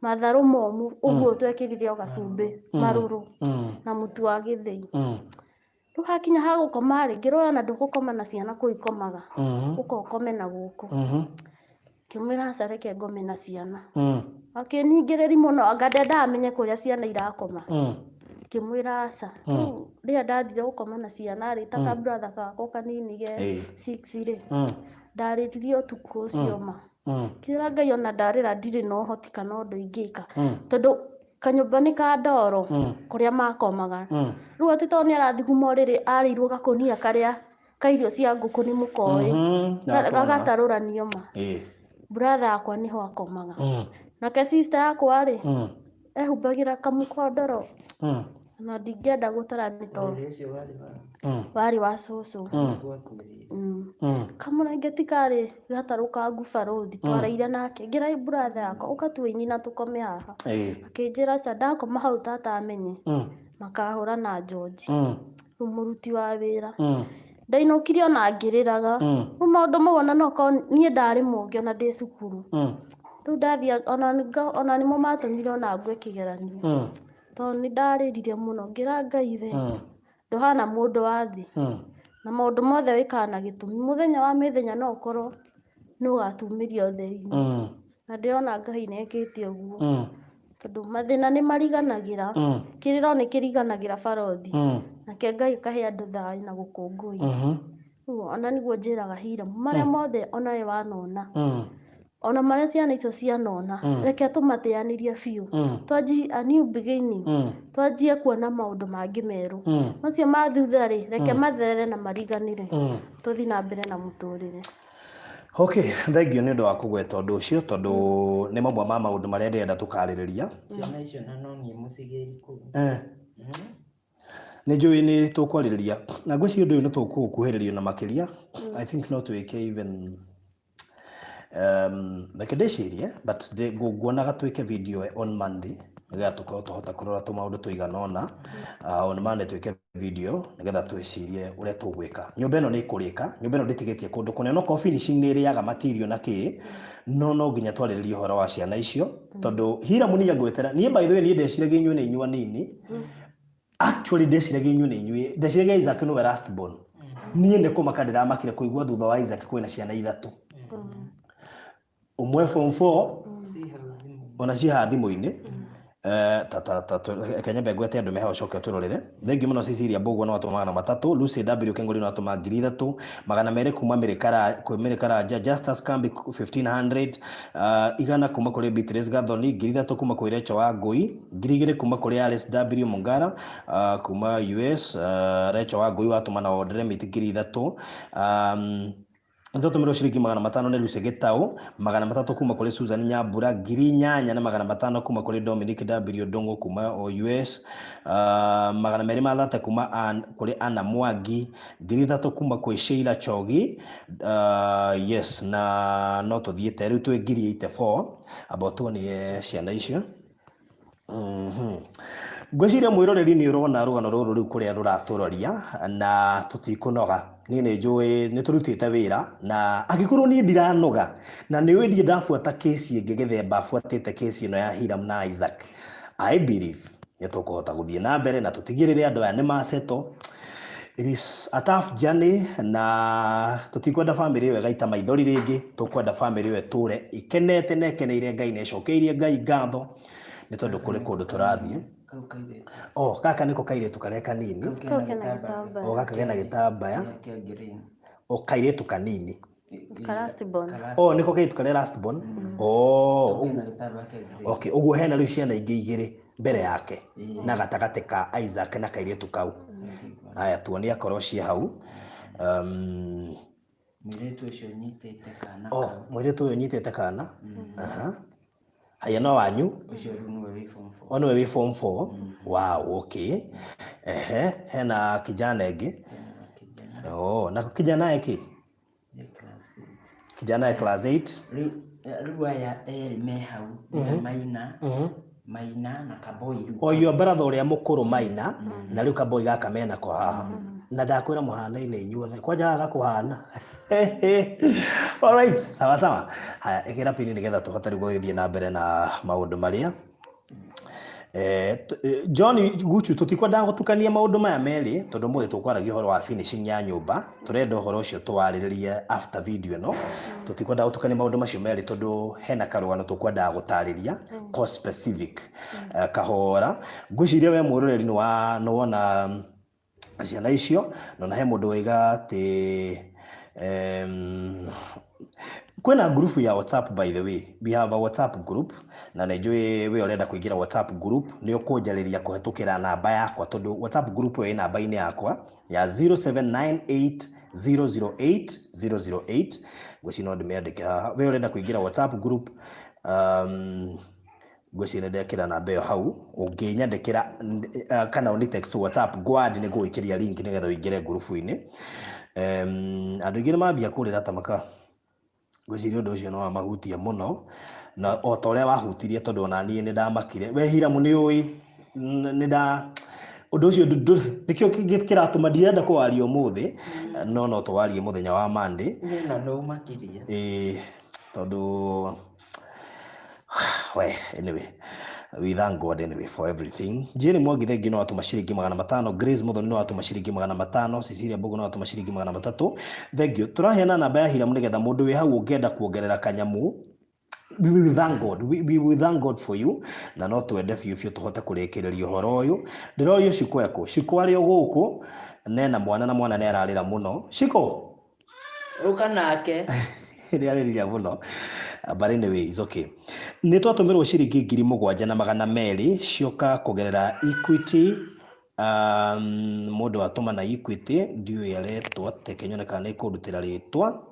Matharũ momũ ũguo twekĩrire o gacumbĩ, marũrũ na mũtu wa gĩthĩi. Rĩu hakinya ha gũkoma rĩ, ngĩrwo ona ndũgũkoma na ciana kũu ikomaga, ũka ũkome na gũkũ. Ngĩmwĩra aca reke ngome na ciana. Akĩningĩrĩria mũno anga ndendaga menye kũrĩa ciana irakoma. Ngĩmwĩra aca. Rĩu rĩrĩa ndathire gũkoma na ciana rĩ, ta ka brother gakwa kanini ge 6 rĩ, ndarĩririe ũtukũ ũcio ma. Kĩra Ngai ona ndarĩra ndirĩ na ũhoti kana ũndũ ingĩka, tondũ kanyũmba nĩ ka ndoro kũrĩa makomaga. Rĩu atĩ tondũ nĩ arathuguma rĩrĩ arĩirwo gakũnia karĩa ka irio cia ngũkũ nĩ mũkoĩ, gagatarũranio ma. Brother akwa nĩho akomaga. Nake sister yakwa rĩ, ehumbagĩra kamũkondoro, na ndingĩenda gũtarania tondũ warĩ wa cũcũ. Kamũrengeti karĩ gatarũ ka ngubarũthi twaraire nake. Ngĩra brother yakwa ũka tuĩni na tũkome haha. Akĩnjĩra aca ndakoma hau tata amenye makahũra na George, rĩu mũruti wa wĩra. Ndainũkire ona ngĩrĩraga. Rĩu maũndũ mau ona nokorwo niĩ ndarĩ mũgĩ ona ndĩ cukuru. Rĩu ndathiĩ ona nĩmo matũmire ona ngwe kĩgeranio, tondũ nĩ ndarĩrire mũno. Ngĩra Ngai we ndũhana mũndũ wa thĩ, na maũndũ mothe wĩkaga na gĩtũmi. Mũthenya wa mĩthenya no ũkorwo nĩ ũgatumĩrio ũtheri-inĩ, na ndĩrona Ngai nĩekĩte ũguo, tondũ mathĩna nĩ mariganagĩra. Kĩrĩro nĩ kĩriganagĩra barothi, nake Ngai kahe andũ thayũ na gũkũngũiya. Ona nĩguo njĩraga Hiramu marĩa mothe ona we wanona, ona marĩa ciana icio cianona, reke tũmatĩanĩrie biũ, twanjie a new beginning, twanjie kuona maũndũ mangĩ merũ. Macio ma thutha rĩ, reke mathere na mariganĩre, tũthiĩ na mbere na mũtũrĩre. Okay, thengiũ nĩ ũndũ wa kũgweta ũndũ ũcio, tondũ nĩ mamwe ma maũndũ marĩa ndĩrenda tũkarĩrĩria. Ciana icio na no niĩ mũcigĩri kũu. Nĩ njũĩ nĩ tũkwarĩrĩria, na ngwĩciria ũndũ ũyũ nĩ tũkũkuhĩrĩrio na makĩria. I think no twĩke even reke ndĩcirie, but nguonaga twĩke video on Monday nĩgetha tũkorwo tũhota kũrora tũmaũndũ tũigana ũna. On Monday twĩke video nĩgetha twĩcirie ũrĩa tũgwĩka. Nyũmba ĩno nĩ ĩkũrĩka, nyũmba ĩno ndĩtigĩtie kũndũ kũnene, no finishing nĩ ĩrĩaga material na kĩ, no nginya twarĩrĩrie ũhoro wa ciana icio, tondũ Hiramu nĩ ngwetera niĩ by the way niĩ ndeciragia inyuĩ nĩ inyuĩ nini. Actually ndeciragia inyuĩ nĩ inyuĩ, ndeciragia Isaac nĩwe last born. Niĩ nĩ kũmaka ndĩramakire kũigua thutha wa Isaac kwĩna ciana ithatũ, ũmwe form 4 ona ciĩ haha thimũ-inĩ, Kenya Begwete andu meha ucoke turorere thengi muno Cecilia Mbogo no atuma 300 Lucy W Kengori no atuma 3000 200 kuma Mirikara Justus Kambi 1500 igana kuma kuri Beatrice Gathoni 3000 kuma kuri Recho wa Ngui 2000 kuma kuri Alice W Mungara kuma US Recho wa Ngui watuma na order miti 3000 Ndoto shilingi 500 ne Lucy Getao 300 kuma kuri Susan Nyambura 800 na 500 kuma kuri Dominic W Dongo kuma US 230 kuma kuri Anna Mwangi 300 kuma kuri Sheila Chogi yes na no tuthiete riu twi 84 about ni ciana icio Gweciria mwiroreri ni urona rugano ruru riu kuria ruraturoria na tutikunoga ni njui ni turutite wira na agikorwo ni ndiranoga na ni wendi ndafuata kesi ingi githemba afuatite kesi ino ya Hiram na Isaac I believe ni tukuhota guthie na mbere na tutigirire andu aya ni maseto. It is a tough journey na tutikwenda family we gaita maithori ringi tukwenda family we ture ikenete na ikeneire Ngai na icokeirie Ngai ngatho ni tondu kuri kundu turathie. Kaka niko kairetu karia kanini gaka gena gitambaya kairetu kanini niko kairetu karia last born okay uguo hena riu ciana ingi igiri mbere yake na gatagati ka Isaac na kairetu kau aya tuonie akorwo cie hau mwiretu ucio nyitete kana mwiretu uyu nyitete kana haya no wanyu ucio niwe wi form 4 ono we form 4 wow okay hena kijana ingi na kijana yake kijana ya class 8 ruaya me hau Maina na Kaboi oyo brother uria mukuru Maina na riu Kaboi gaka mena kwa haha na ndakwira muhana-ine inyuothe kwanja gaga kuhana alright sawa haya ikira pini nigetha tuhote gũthie na mbere na maundu maria John Guchu tutikwenda gutukania maundu maya meri tondu muthi tukwaragia horo wa finishing ya nyumba turenda horo ucio tuwariririe after video no tutikwenda gutukania maundu macio meri tondu hena karugano tukwenda gutariria co specific kahora ngwiciria we muroreri ni wona ciana icio na he mundu wiga ati kwena group ya WhatsApp by the way we have a WhatsApp group na nejwe we urenda kuingira WhatsApp group ni ukunjariria kuhetukira namba yakwa tondu WhatsApp group yo ina namba-ini yakwa ya 0798008008 gwicino ndimiandike haha we urenda kuingira WhatsApp group gwicino ndekira namba yo hau unginyandikira kana uni text WhatsApp gwad ni guikiria link nigetha uingire group-ini andu ingĩ mambia kurira tamaka gwiciria undu ucio no mahutia muno na o ta uria wahutirie tondu ona nie ni ndamakire we Hiramu ni ui ni nda undu ucio nikio kiratuma ndirenda kwaria umuthi no twarie muthenya wa Monday na no makiria tondu we anyway we thank God anyway for everything. Jeni Mwangi thengi no atuma ciringi 500, Grace Muthoni no atuma ciringi 500, Cecilia Mbogo no atuma ciringi 300. Thank you. Turaheana namba ya Hiramu nigetha mundu wi hau ungenda kuongerera kanyamu. We will thank God. We will thank God for you. Na no twende biu tuhote kurikireria horo uyu. Ndiroyo Shiko ari guku nena mwana na mwana ne ararira muno. Shiko uka nake ni aririria muno. But anyway, it's okay. Ni twatumirwo ciringi 7,200 cioka kugerera Equity. Mundu atuma na Equity ndio yaletwa tekenyoneka na ikundutira ritwa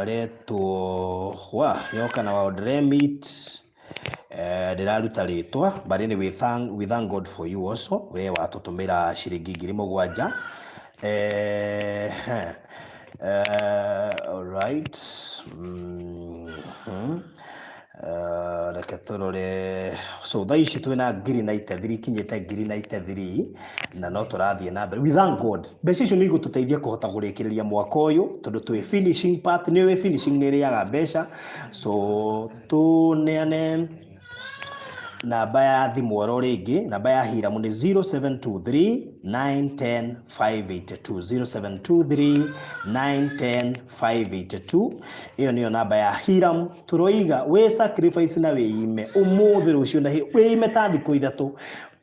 letwa yoka na World Remit ndiraruta ritwa. But anyway, we thank God for you also we watutumira ciringi 7,000. Alright. Reke turore so thaici twina ngiri na ite3 kinyite ngiri na ite3 na no turathie na mbere. We thank God mbeca icio ni igututeithia kuhota gurikiriria mwaka uyu tondu twi finishing part ni we finishing ni riaga mbeca so tuneane namba ya thimũ oro rĩngĩ, namba ya Hiramu nĩ 0723 910 582 0723 910 582. Ĩyo nĩyo namba ya Hiramu. Tũroiga wĩ sacrifice na wĩime ũmũthĩ rũciũ na wĩime ta thikũ ithatũ,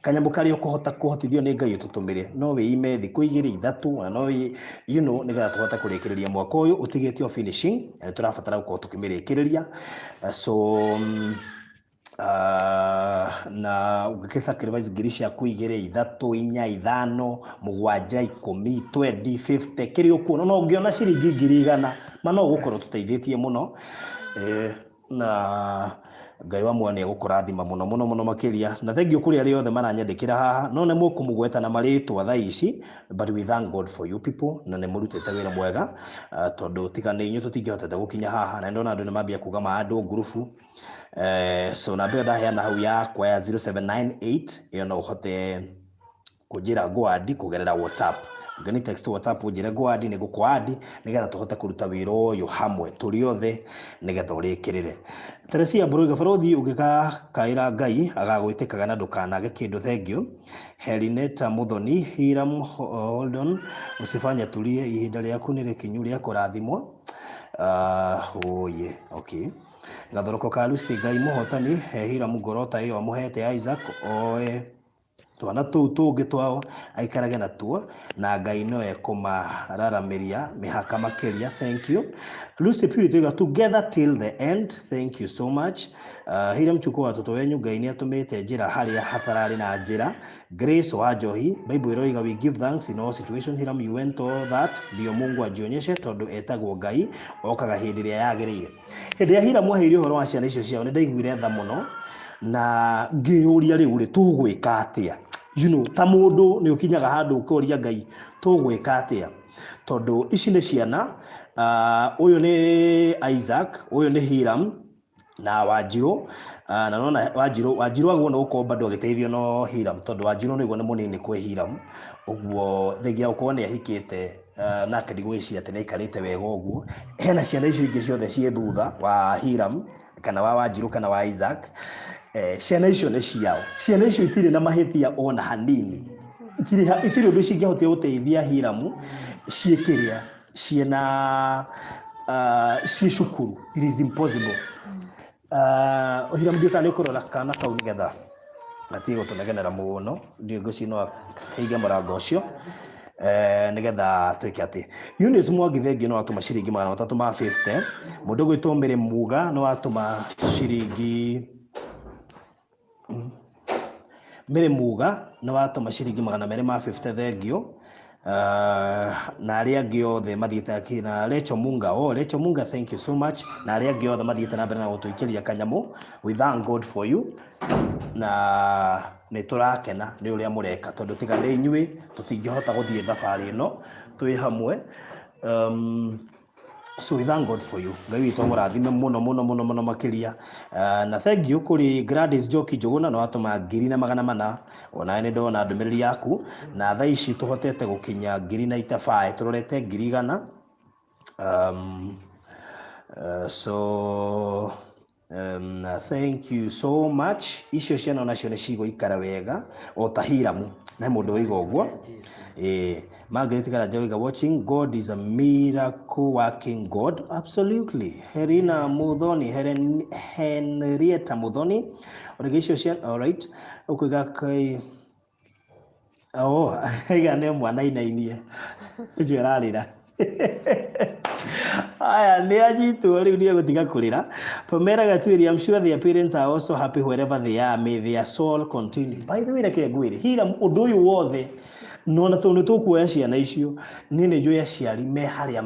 kanyamũ karĩa ũkũhota kũhotithio nĩ Ngai ũtũtũmĩre, no wĩime thikũ 2-3 na no nĩgetha tũhote kũrĩkĩrĩria mwaka ũyũ ũtigĩtio finishing, na tũrabatara gũkorwo tũkĩmĩrĩkĩrĩria. So na ũngĩsacrifice ngiri ciaku 2, 3, 4, 5, 7, 10, 20, 50 kĩrĩa ũkuona, no ũngĩona ciringi 100 no ũgũkorwo tũteithĩtie mũno. Na Ngai wa mwana egũkũrathima mũno makĩria, na thengiũ kũrĩ arĩa othe maranyandĩkĩra haha, no nĩ mũkũmũgweta na marĩtwa thaa ici, but we thank God for you people, na nĩ mũrutĩte wĩra mwega, tondũ tiga nĩ inyuĩ tũtingĩhotete gũkinya haha, na ndona andũ nĩ mambia kuga maandũ ngurubu. So namba ĩyo ndaheana hau yakwa ya 0798, ĩyo no ũhote kũnjĩra ngwadi kũgerera WhatsApp. Ngani text WhatsApp ũnjĩre ngwadi nĩ ngũkwadi, nĩgetha tũhote kũruta wĩra ũyũ hamwe tũrĩ othe, nĩgetha ũrĩkĩrĩre. Teresia Mbũrũiga Barothi ũngĩkaĩra Ngai agagwĩtĩkaga na ndũkanage kĩndũ. Thengiũ. Helineta Muthoni, Hiram, hold on, usifanye tulie, ihinda rĩaku nĩ rĩkinyu rĩa kũrathimwo. Okay. Gathoroko ka Lucy Ngai mũhotani, Hiram ngorota ĩyo amũhete Isaac, oe twana tũu tũngĩ twao aikarage natuo, na Ngai no ekũmararamĩria mĩhaka makĩria. Thank you. Lucy Purity, together till the end. Thank you so much. Hiram chukua watoto wenyu, Ngai nĩ atũmĩte njĩra harĩa hatararĩ na njĩra. Grace wa Njohi, Bible ĩroiga we give thanks in all situation. Hiram, you went all that, ndio Mungu ajionyeshe, tondũ etagwo Ngai okaga hĩndĩ ĩrĩa yagĩrĩire. Hĩndĩ ya Hiram aheire ũhoro wa ciana icio ciao, nĩ ndaiguire tha mũno, na ngĩũria rĩu tũgwĩka atĩa. Ta mũndũ nĩ ũkinyaga handũ ũkoria Ngai tũgwĩka atĩa, tondũ ici nĩ ciana. Ũyũ nĩ Isaac, ũyũ nĩ Hiram na Wanjirũ, na nona Wanjirũ agwo no gũkorwo bado agĩteithio no Hiram, tondũ Wanjirũ nĩguo nĩ mũnini kwĩ Hiram, ũguo thengia gũkorwo nĩ ahikĩte nake ndigwĩciria atĩ nĩ aikarĩte wega ũguo. Hena ciana icio ingĩ ciothe ciĩ thutha wa Hiram kana wa Wanjirũ kana wa Isaac. Ciana icio nĩ ciao, ciana icio itirĩ na mahĩtia ona hanini, itirĩ ũndũ cingĩhotire gũteithia Hiramu ciĩkĩrĩa ciena ciĩ cukuru. It is impossible. Hiramu ndĩka nĩ ũkũrora kana kau nĩgetha gatige gũtũnegenera mũno, ndiũ ngũcino hinge mũrango ũcio, nĩgetha twĩke atĩ. Eunice Mwangi thengiũ no atũma ciringi 350. Mũndũ gwĩtwo Mĩrĩ Muga no atũma ciringi Mĩrĩ Muga no watũma ciringi 250. Thengiũ. Na arĩa angĩ othe mathiĩte akina Lecho Munga. Lecho Munga, thank you so much. Na arĩa angĩ othe mathiĩte na mbere na gũtũikĩria kanyamũ, we thank God for you, na nĩ tũrakena nĩ ũrĩa mũreka, tondũ tiga nĩ inyuĩ tũtingĩhota gũthiĩ thabarĩ ĩno twĩ hamwe. So we thank God for you. Ngai witũ mũrathime mũno makĩria. Na thank you kũrĩ Gladys Njoki Njũgũna no atũma 400. Ona nĩ ndona ndũmĩrĩri yaku, na thaa ici tũhotete gũkinya 95, tũrorete 100. So thank you so much. Icio ciana nacio nĩ cigũikara wega o ta Hiramu na mũndũ wĩiga ũguo. Margaret Karajawiga watching. God is a miracle working God. Absolutely. Herina Muthoni, Henrietta Muthoni. All right. Ukwiga kai. Higa nĩ mwana inainie. Ucio ararĩra. Aya nĩ anyitwo rĩu nĩ gũtiga kũrĩra. Pamela Gatwiri, I'm sure their parents are also happy wherever they are. May their soul continue. By the way, reke ngwĩre Hiram ũndũ ũyũ wothe no na tondũ tũkuoya ciana icio nĩ njũĩ aciari me harĩa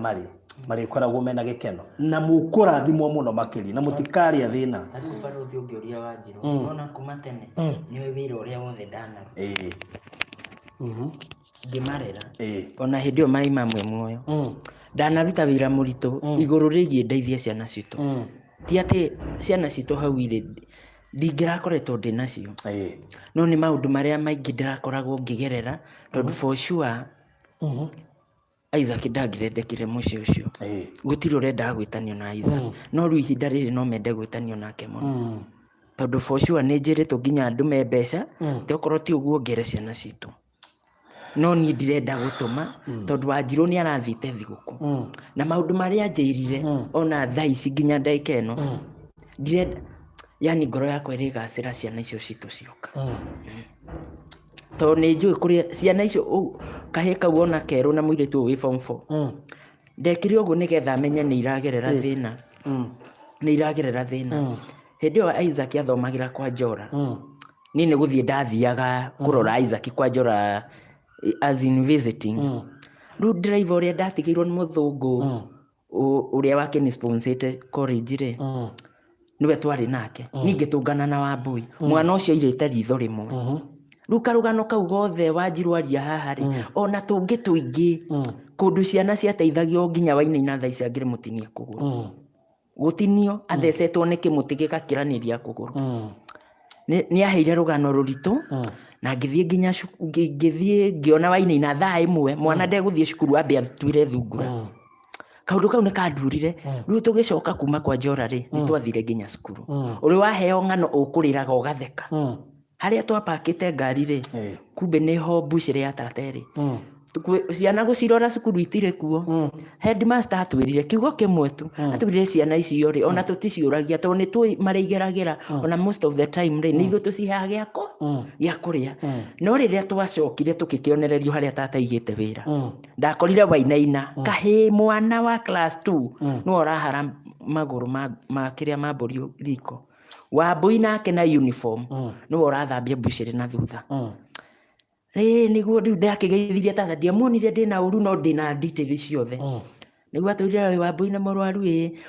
marĩ koragwo mena gĩkeno na mũkũrathimwo mũno makĩria na mũtikarĩa thĩna. Ariko Barothi ũngĩũria Wanjirũ ona kuma tene nĩwe wĩra ũrĩa wothe ndanaruta. Ngĩmarera ona hĩndĩ ĩyo mai mamwe muoyo ndanaruta wĩra mũritũ igũrũ rĩgiĩ ndeithie ciana citũ. Ti atĩ ciana citũ hau irĩ ndingĩrakoretwo ndĩ nacio, no nĩ maũndũ marĩa maingĩ ndĩrakoragwo ngĩgerera, tondũ for sure Isaac ndangĩrendekire mũciĩ ũcio. Gũtirĩ ũrenda gwĩtanio na Isaac, no rĩu ihinda rĩrĩ no mende gwĩtanio nake mũno, tondu for sure nĩ njĩrĩtwo nginya ndume mbeca te okorwo ti ũguo ngere ciana citũ no niĩ ndirenda gũtũma tondu Wanjirũ nĩ arathĩte thigũkũ na maũndũ marĩa anjĩrire ona thaa ici nginya ndagĩka ĩno ndirenda yani ngoro yakwa ĩrĩgacĩra ciana icio citũ cioka tondũ nĩ njũĩ kũrĩa ciana icio kahĩĩ kau ona kerũ na mũirĩtu ũyũ wĩ form 4 ndekire ũguo nĩgetha menye nĩ iragerera thĩna hĩndĩ ĩyo Isaac athomagĩra kwa Njora niĩ nĩ gũthiĩ ndathiaga kũrora Isaac kwa Njora as in visiting rĩu driver ũrĩa ndatigĩirwo nĩ mũthũngũ ũrĩa wake nĩ sponsete college rĩ niwe twarĩ nake ningĩ tũngana na Wambui mwana ũcio airĩte ritho rĩmwe rĩu karũgano kau gothe Wanjirũ aria haha rĩ ona tũngĩ tũingĩ kũndũ ciana ciateithagio nginya Wainaina thaa ici angĩrĩ mũtinie kũgũrũ gũtinio athecetwo nĩ kĩmũtĩ gĩgakĩranĩria kũgũrũ nĩ aheire rũgano rũritũ na ngĩthiĩ ngĩona Wainaina thaa ĩmwe mwana ndegũthiĩ cukuru ambe atuire thungura kaũndũ kau nĩ kandurire rĩu tũgĩcoka kuma kwa Njora rĩ nĩ twathire nginya cukuru ũrĩ waheo ng'ano ũkũrĩraga ũgatheka harĩa twapakĩte ngari rĩ kumbe nĩ ho mbucĩrĩ ya tata ĩrĩ ciana gũcirora cukuru itirĩ kuo headmaster atwĩrire kiugo kĩmwe tu atwĩrire ciana icio rĩ ona tũticiũragia tondũ nĩ tũĩ marĩgeragĩra ona most of the time rĩ nĩ ithuĩ tũciheaga gĩa kũrĩa no rĩrĩa twacokire tũkĩkĩonererio harĩa tata aigĩte wĩra ndakorire Wainaina kahĩĩ mwana wa class 2 nĩwe ũrahara magũrũ ma kĩrĩa ma mbũri riko Wambui nake na uniform nĩwe ũrathambia mbucĩrĩ na thutha nĩguo rĩu ndakĩgeithirie tata ndiamuonire ndĩna ũru no ndĩna details ciothe nĩguo atwĩrire Wambui nĩ mũrwaru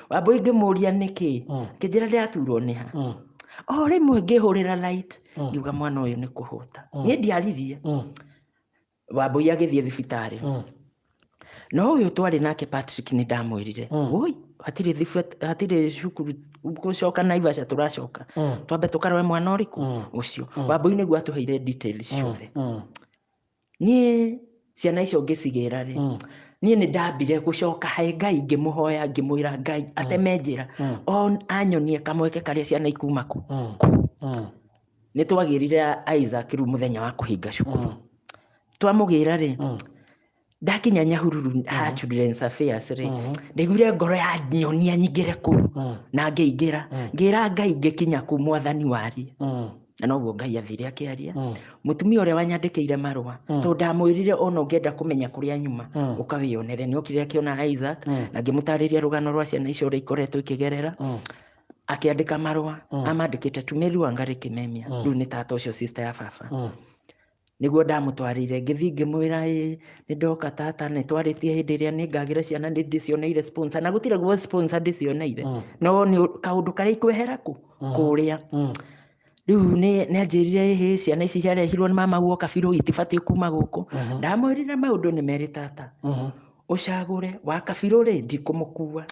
Wambui ngĩmũria nĩkĩ kĩnjĩra ndĩraturwo nĩ ha o rĩmwe ngĩhũrĩra light ngiuga mwana ũyũ nĩ kũhũta niĩ ndiaririe Wambui agĩthiĩ thibitarĩ no ũyũ twarĩ nake Patrick nĩ ndamwĩrire woi hatirĩ cukuru gũcoka Naivasha tũracoka twambe tũkarore mwana ũrĩkũ ũcio Wambui nĩguo atũheire details ciothe niĩ ciana icio ngĩcigĩra rĩ niĩ nĩ ndambire gũcoka he Ngai ngĩmũhoya ngĩmwĩra Ngai ateme njĩra anyonie kamweke karĩa ciana ikuma ku nĩ twagĩrire Isaac rĩu mũthenya wa kũhinga cukuru twamũgĩra rĩ ndakinya Nyahururu ha Children's Affairs rĩ ndaiguire ngoro ya nyonia nyingĩre kũu na ngĩingĩra ngĩra Ngai ngĩkinya kũu Mwathani warie na noguo Ngai athire akĩaria mũtumia ũrĩa wanyandĩkĩire marũa tondũ ndamwĩrire ona ũngĩenda kũmenya kũrĩa nyuma ũkawĩonere nĩ okire akĩona Isaac na ngĩmũtarĩria rũgano rwa ciana icio ũrĩa ikoretwo ikĩgerera akĩandĩka marũa amandĩkĩte Tumeri Wangari Kimemia rĩu nĩ tata ũcio sister ya baba nĩguo ndamũtwarĩire ngĩthiĩ ngĩmwĩra nĩ ndoka tata nĩ twarĩtie hĩndĩ ĩrĩa nĩ ngagĩra ciana nĩ ndĩcioneire sponsor na gũtirĩ guo sponsor ndĩcioneire no nĩ kaũndũ karĩa ikwehera kũrĩa rĩu nĩ anjĩrire ciana ici ciarehirwo nĩ mama guo Kabirũ itibatiĩ kuma gũkũ ndamwĩrire maũndũ nĩ merĩ tata ũcagũre wa Kabirũ rĩ ndikũmũkua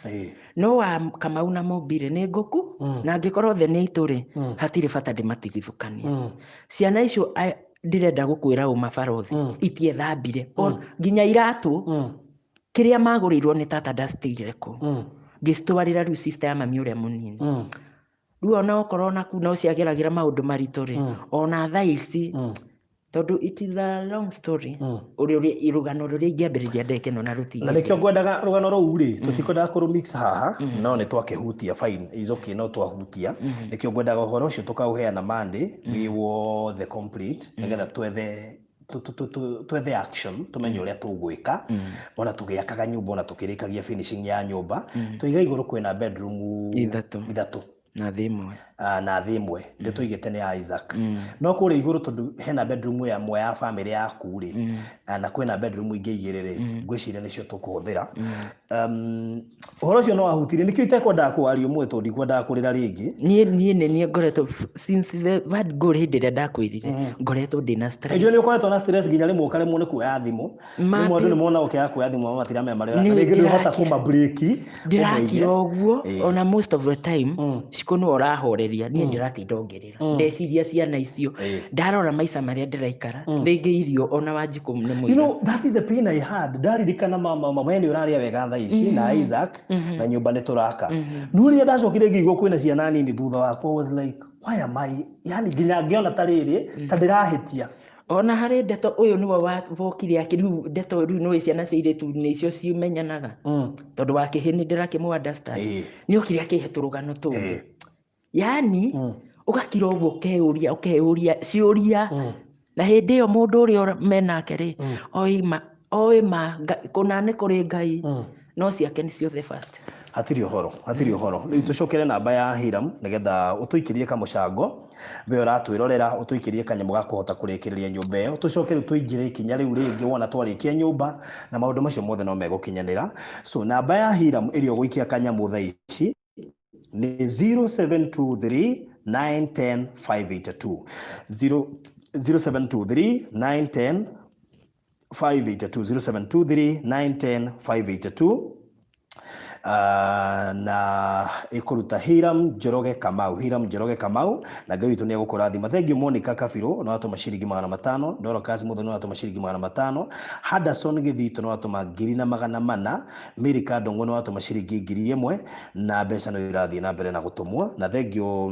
no wa Kamau na Mũmbire nĩ ngũku na angĩkorwo the nĩ itũ rĩ hatirĩ bata ndĩmatigithũkanie ciana icio ndirenda gũkwĩra mabarothi itiethambire nginya iratũ kĩrĩa magũrĩirwo nĩ tata ndacitigire kũu ngĩcitwarĩra rĩu sister ya mami ũrĩa mũnini rĩu ona okorwo naku no ciageragĩra maũndũ maritũ rĩ ona thaa ici tondũ it is a long story rũgano rũrĩa ingĩambĩrĩria ndekeno na rũtingi na nĩkĩo ngwendaga rũgano rũu rĩ tũtikwendaga kũrũmix haha no nĩ twakĩhutia fine is okay no twahutia nĩkĩo ngwendaga ũhoro ũcio tũkaũheana Monday we were the complete nĩgetha twethe action tumenye ũrĩa tũgwĩka ona tũgĩakaga nyũmba ona tũkĩrĩkagia finishing ya nyũmba tũiga igũrũ kwĩna bedroom ithatũ na thimwe ndĩ tũigĩte nĩ Isaac no kũrĩa igũrũ tondũ hena bedroom ĩmwe ya family yaku rĩ na kwĩna bedroom ingĩ igĩrĩ rĩ ngwĩciria nĩcio tũkũhũthĩra ũhoro ũcio no wahutirie nĩkĩo itekwendaga kũario ũmwe tondũ ndikwendaga kũrĩra rĩngĩ niĩ ngoretwo since the word go hĩndĩ ĩrĩa ndakwĩrire ngoretwo ndĩna stress nĩ ũkoretwo na stress nginya rĩmwe ũkaremwo nĩ kuoya thimũ rĩmwe andũ nĩ mona ũkĩaga kuoya thimũ matiramenya marĩa rĩngĩ nĩ ũhota kũma break ndĩrakira ũguo ona most of the time ciko nĩ ũrahoreria niĩ ndĩratinda ongerera ndeciria ciana icio ndarora maica marĩa ndĩraikara rĩngĩ irio ona Wanjikũ nĩ mũira that is the pain I had ndaririkana mama nĩ ũrarĩa wega thaa ici na Isaac na nyumba nĩ tũraka no rĩrĩa ndacokire ngĩigua kwĩna ciana nini thutha wakwa was like why am I yani nginya ngĩona ta rĩrĩ ta ndĩrahĩtia ona harĩ ndeto ũyũ nĩwe wokire akĩrĩu ndeto rĩu nĩ ciana cia airĩtu nĩ icio ciumenyanaga tondũ wakĩhĩ nĩ ndĩrakĩmũ understand nĩ okire akĩhe tũrũgano tũngĩ yani ũgakira ũguo ũkeyũria ciũria na hĩndĩ ĩyo mũndũ ũrĩa menake rĩ oima kũna nĩ kũrĩ Ngai no ciake nĩ ciothe fast hatirĩ ũhoro rĩu tũcokere namba ya Hiram nĩgetha ũtũikĩrie kamũcango we ũratwĩrorera ũtũikĩrie kanyamũ ga kũhota kũrĩkĩrĩria nyũmba ĩyo tũcoke rĩu tũingĩre ikinya rĩu rĩngĩ wona twarĩkia nyũmba na maũndũ macio mothe no megũkinyanĩra so namba ya Hiram ĩrĩa ũgũikia kanyamũ thaa ici nĩ 0723 910 582 0723 910 582 0723 910 582 na ikuruta Hiram Njoroge Kamau na Ngai witũ nĩ egũkũrathima thengiũ Monica Kabirũ no atũma ciringi 500 Dorcas Mũthoni no atũma ciringi 500 Henderson Gĩthitũ no atũma 2,400 Mary Kandongo no atũma ciringi 1,000 na mbeca no irathiĩ na mbere na gũtũmwo na thengiũ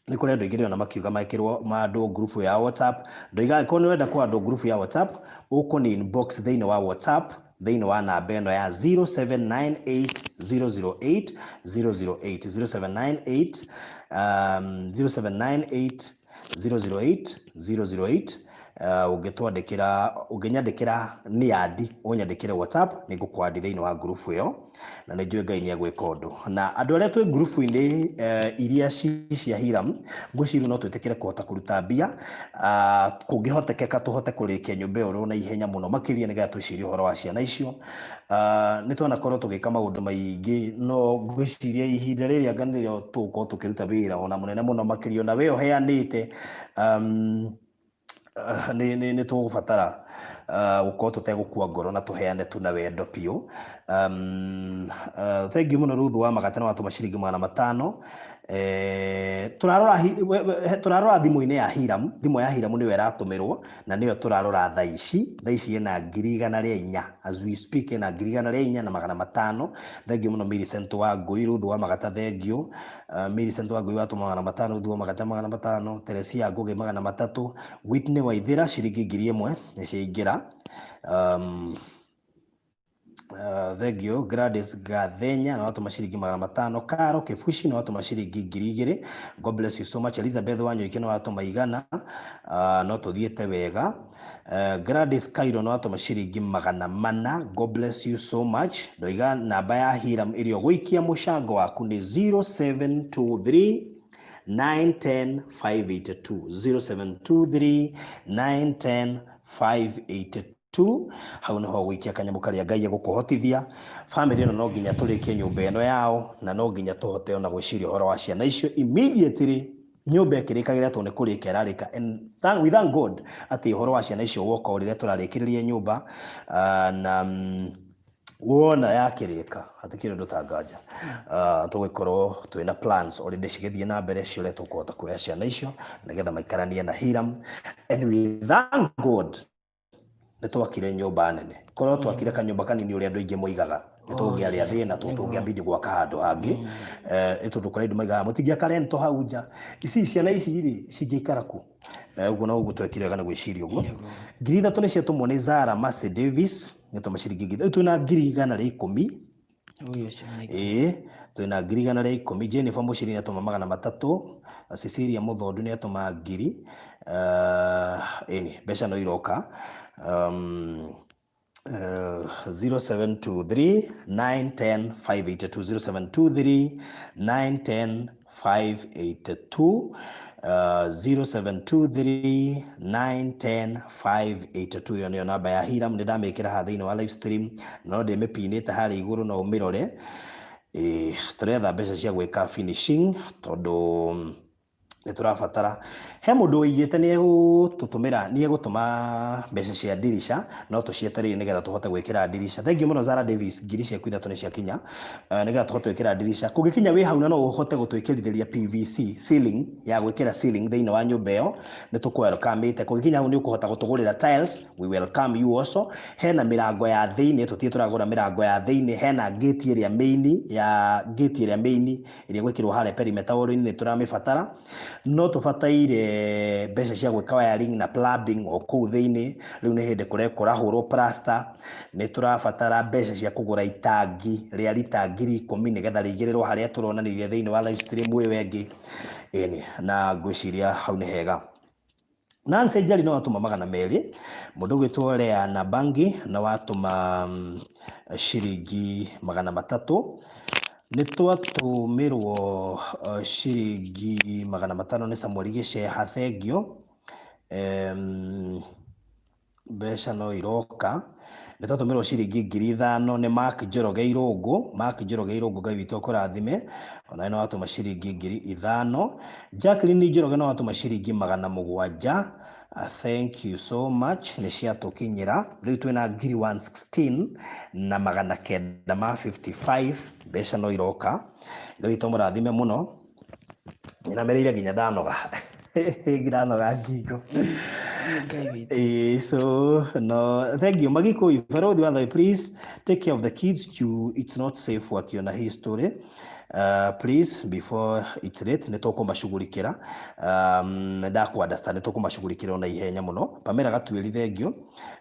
nĩ kũrĩ andũ aingĩ rĩona makiuga mekĩrwo mandũ group ya WhatsApp ndoiga ko nĩ wenda kwa andũ group ya WhatsApp ũkũ ni inbox thĩinĩ wa WhatsApp thĩinĩ wa namba ĩno ya 0798 008 ũngĩnyandĩkĩra niadi ũnyandĩkĩre WhatsApp nĩ ngũkwadi thĩinĩ wa group ĩyo na nĩ njũĩ Ngai nĩ egwĩka ũndũ na andũ arĩa twĩ group-inĩ iria cia Hiram ngwĩciria no twĩtĩkĩre kũhota kũruta mbia kũngĩhotekeka tũhote kũrĩkia nyũmba ĩyo na ihenya mũno makĩria nĩgetha twĩcirie ũhoro wa ciana icio nĩ twanakorwo tũgĩka maũndũ maingĩ no ngwĩciria ihinda rĩrĩa nganĩrĩo tũgũkorwo tũkĩruta wĩra ona mũnene mũno makĩria na we ũheanĩte nĩ tũgũbatara gũkorwo tũtegũkua ngoro na tũheane tu na wendo biũ thengiũ mũno ruthu wa magate no atũma ciringi 500 turarora thimũ-inĩ ya Hiram thimũ ya Hiram nĩyo ĩratũmĩrwo na nĩyo turarora thaa ici ĩna 104 as we speak ĩna 104 na 500 thengiũ mũno Millicent wa Ngũi ruthu wa magate thengiũ Millicent wa Ngũi watũma 500 ruthu wa magate 500 Teresia Ngũgĩ 300 Whitney Waithĩra ciringi 1,000 nĩciaingĩra thengiũ Gladys Gathenya na watũma ciringi 500 Karo Kifushi na watũma ciringi 2,000 God bless you so much Elizabeth Wanyoike na watũma 100 no tũthiĩte wega Gladys Kairo na watũma ciringi 400 God bless you so much ndoiga namba ya Hiram ĩrĩa gũikia mũcango waku nĩ 0723 910 582 0723 910 582 hau nĩho gũikia kanyamũ karĩa Ngai egũkũhotithia family ĩno no nginya tũrĩkie nyũmba ĩno yao na no nginya tũhote ona gwĩciria ũhoro wa ciana icio immediately nyũmba ĩkĩrĩkagĩra tondũ nĩ kũrĩka ĩrarĩka and we thank God atĩ ũhoro wa ciana icio woka o rĩrĩa tũrarĩkĩrĩria nyũmba na wona yakĩrĩka hatikĩrĩ ũndũ ta nganja tũgĩkorwo twĩna plans already cigĩthiĩ na mbere cio ũrĩa tũkũhota kuoya ciana icio nĩgetha maikaranie na Hiram and we thank God nĩ twakire nyũmba nene korwo twakire kanyũmba kanini ũrĩa andũ aingĩ moigaga nĩ tũngĩarĩa thĩna tũngĩambindi gwaka handũ hangĩ tondũ kũrĩ andũ moigaga mũtingĩaka rento hau nja ici ciana ici rĩ cingĩikara ku ũguo no ũguo twekire wega nĩ gwĩciria ũguo 3,000 nĩ ciatũmwo nĩ Zara Mercy Davis nĩtũma ciringi 1,000 twĩna 110 twĩna 110 Jennifer Mũciri nĩatũma 300 Cecilia Mũthondu nĩatũma 1,000 ĩni mbeca no iroka 0723 910 582 0723 910 582 0723 910 582 iyo nĩyo namba ya Hiram nĩ ndamĩkĩra haha thĩinĩ wa live stream no ndĩmĩpinĩte harĩa igũrũ no ũmĩrore tũretha mbeca cia gwĩka finishing tondũ nĩ tũrabatara he mũndũ ũigĩte nĩ egũtũtũmĩra nĩ egũtũma mbeca cia dirisha no tũcietereire nĩgetha tũhote gwĩkĩra dirisha. Thank you mũno Zara Davis, ngiri ciaku ithatũ nĩ ciakinya nĩgetha tũhote gwĩkĩra dirisha. Kũngĩkinya wĩ hau na no ũhote gũtwĩkĩrithĩria PVC ceiling ya gwĩkĩra ceiling thĩinĩ wa nyũmba ĩyo nĩ tũkwelcome-ĩte. Kũngĩkinya hau nĩ ũkũhota gũtũgũrĩra tiles, we welcome you also. Hena mĩrango ya thĩinĩ, tũtirĩ tũragũra mĩrango ya thĩinĩ. Hena gate ĩrĩa main ĩrĩa gwĩkĩrwo harĩa perimeter wall-inĩ nĩ tũramĩbatara. No tũbataire mbeca cia gwĩka wiring na plumbing o kũu thĩinĩ. Rĩu nĩ hĩndĩ kũrahũrwo plaster. Nĩ tũrabatara mbeca cia kũgũra itangi rĩa lita 10,000 nĩgetha rĩigĩrĩrwo harĩa tũronanĩria thĩinĩ wa live stream ĩyo ĩngĩ. Ĩni na ngwĩciria hau nĩ hega. Nancy Njari no watũma 200. Mũndũ ũgwĩtwo Lea na Bangi no watũma ciringi 300. Nĩ twatũmĩrwo ciringi 500 nĩ Samuel Gĩceha, thengio. Mbeca no iroka. Nĩ twatũmĩrwo ciringi 5,000 nĩ Mark Njoroge Irũngũ. Mark Njoroge Irũngũ, Ngai witũ akũrathime. Ona no watũma ciringi 5,000. Jacqueline Njoroge no watũma ciringi 700. Thank you so much. Nĩ ciatũkinyĩra. Rĩu twĩna 116 na 955. Mbeca no iroka. Ngai witũ mũrathime mũno. Nyinamereire nginya ndanoga. Ngiranoga ngingo. So no, thank you Magiko. If you want, please take care of the kids. It's not safe wakiona history. Please before it's late nĩtũkũmacugurikĩra. Ndakwandasta nĩtũkũmacugurikĩra ona ihenya mũno. Pamela Gatuĩri, thengio.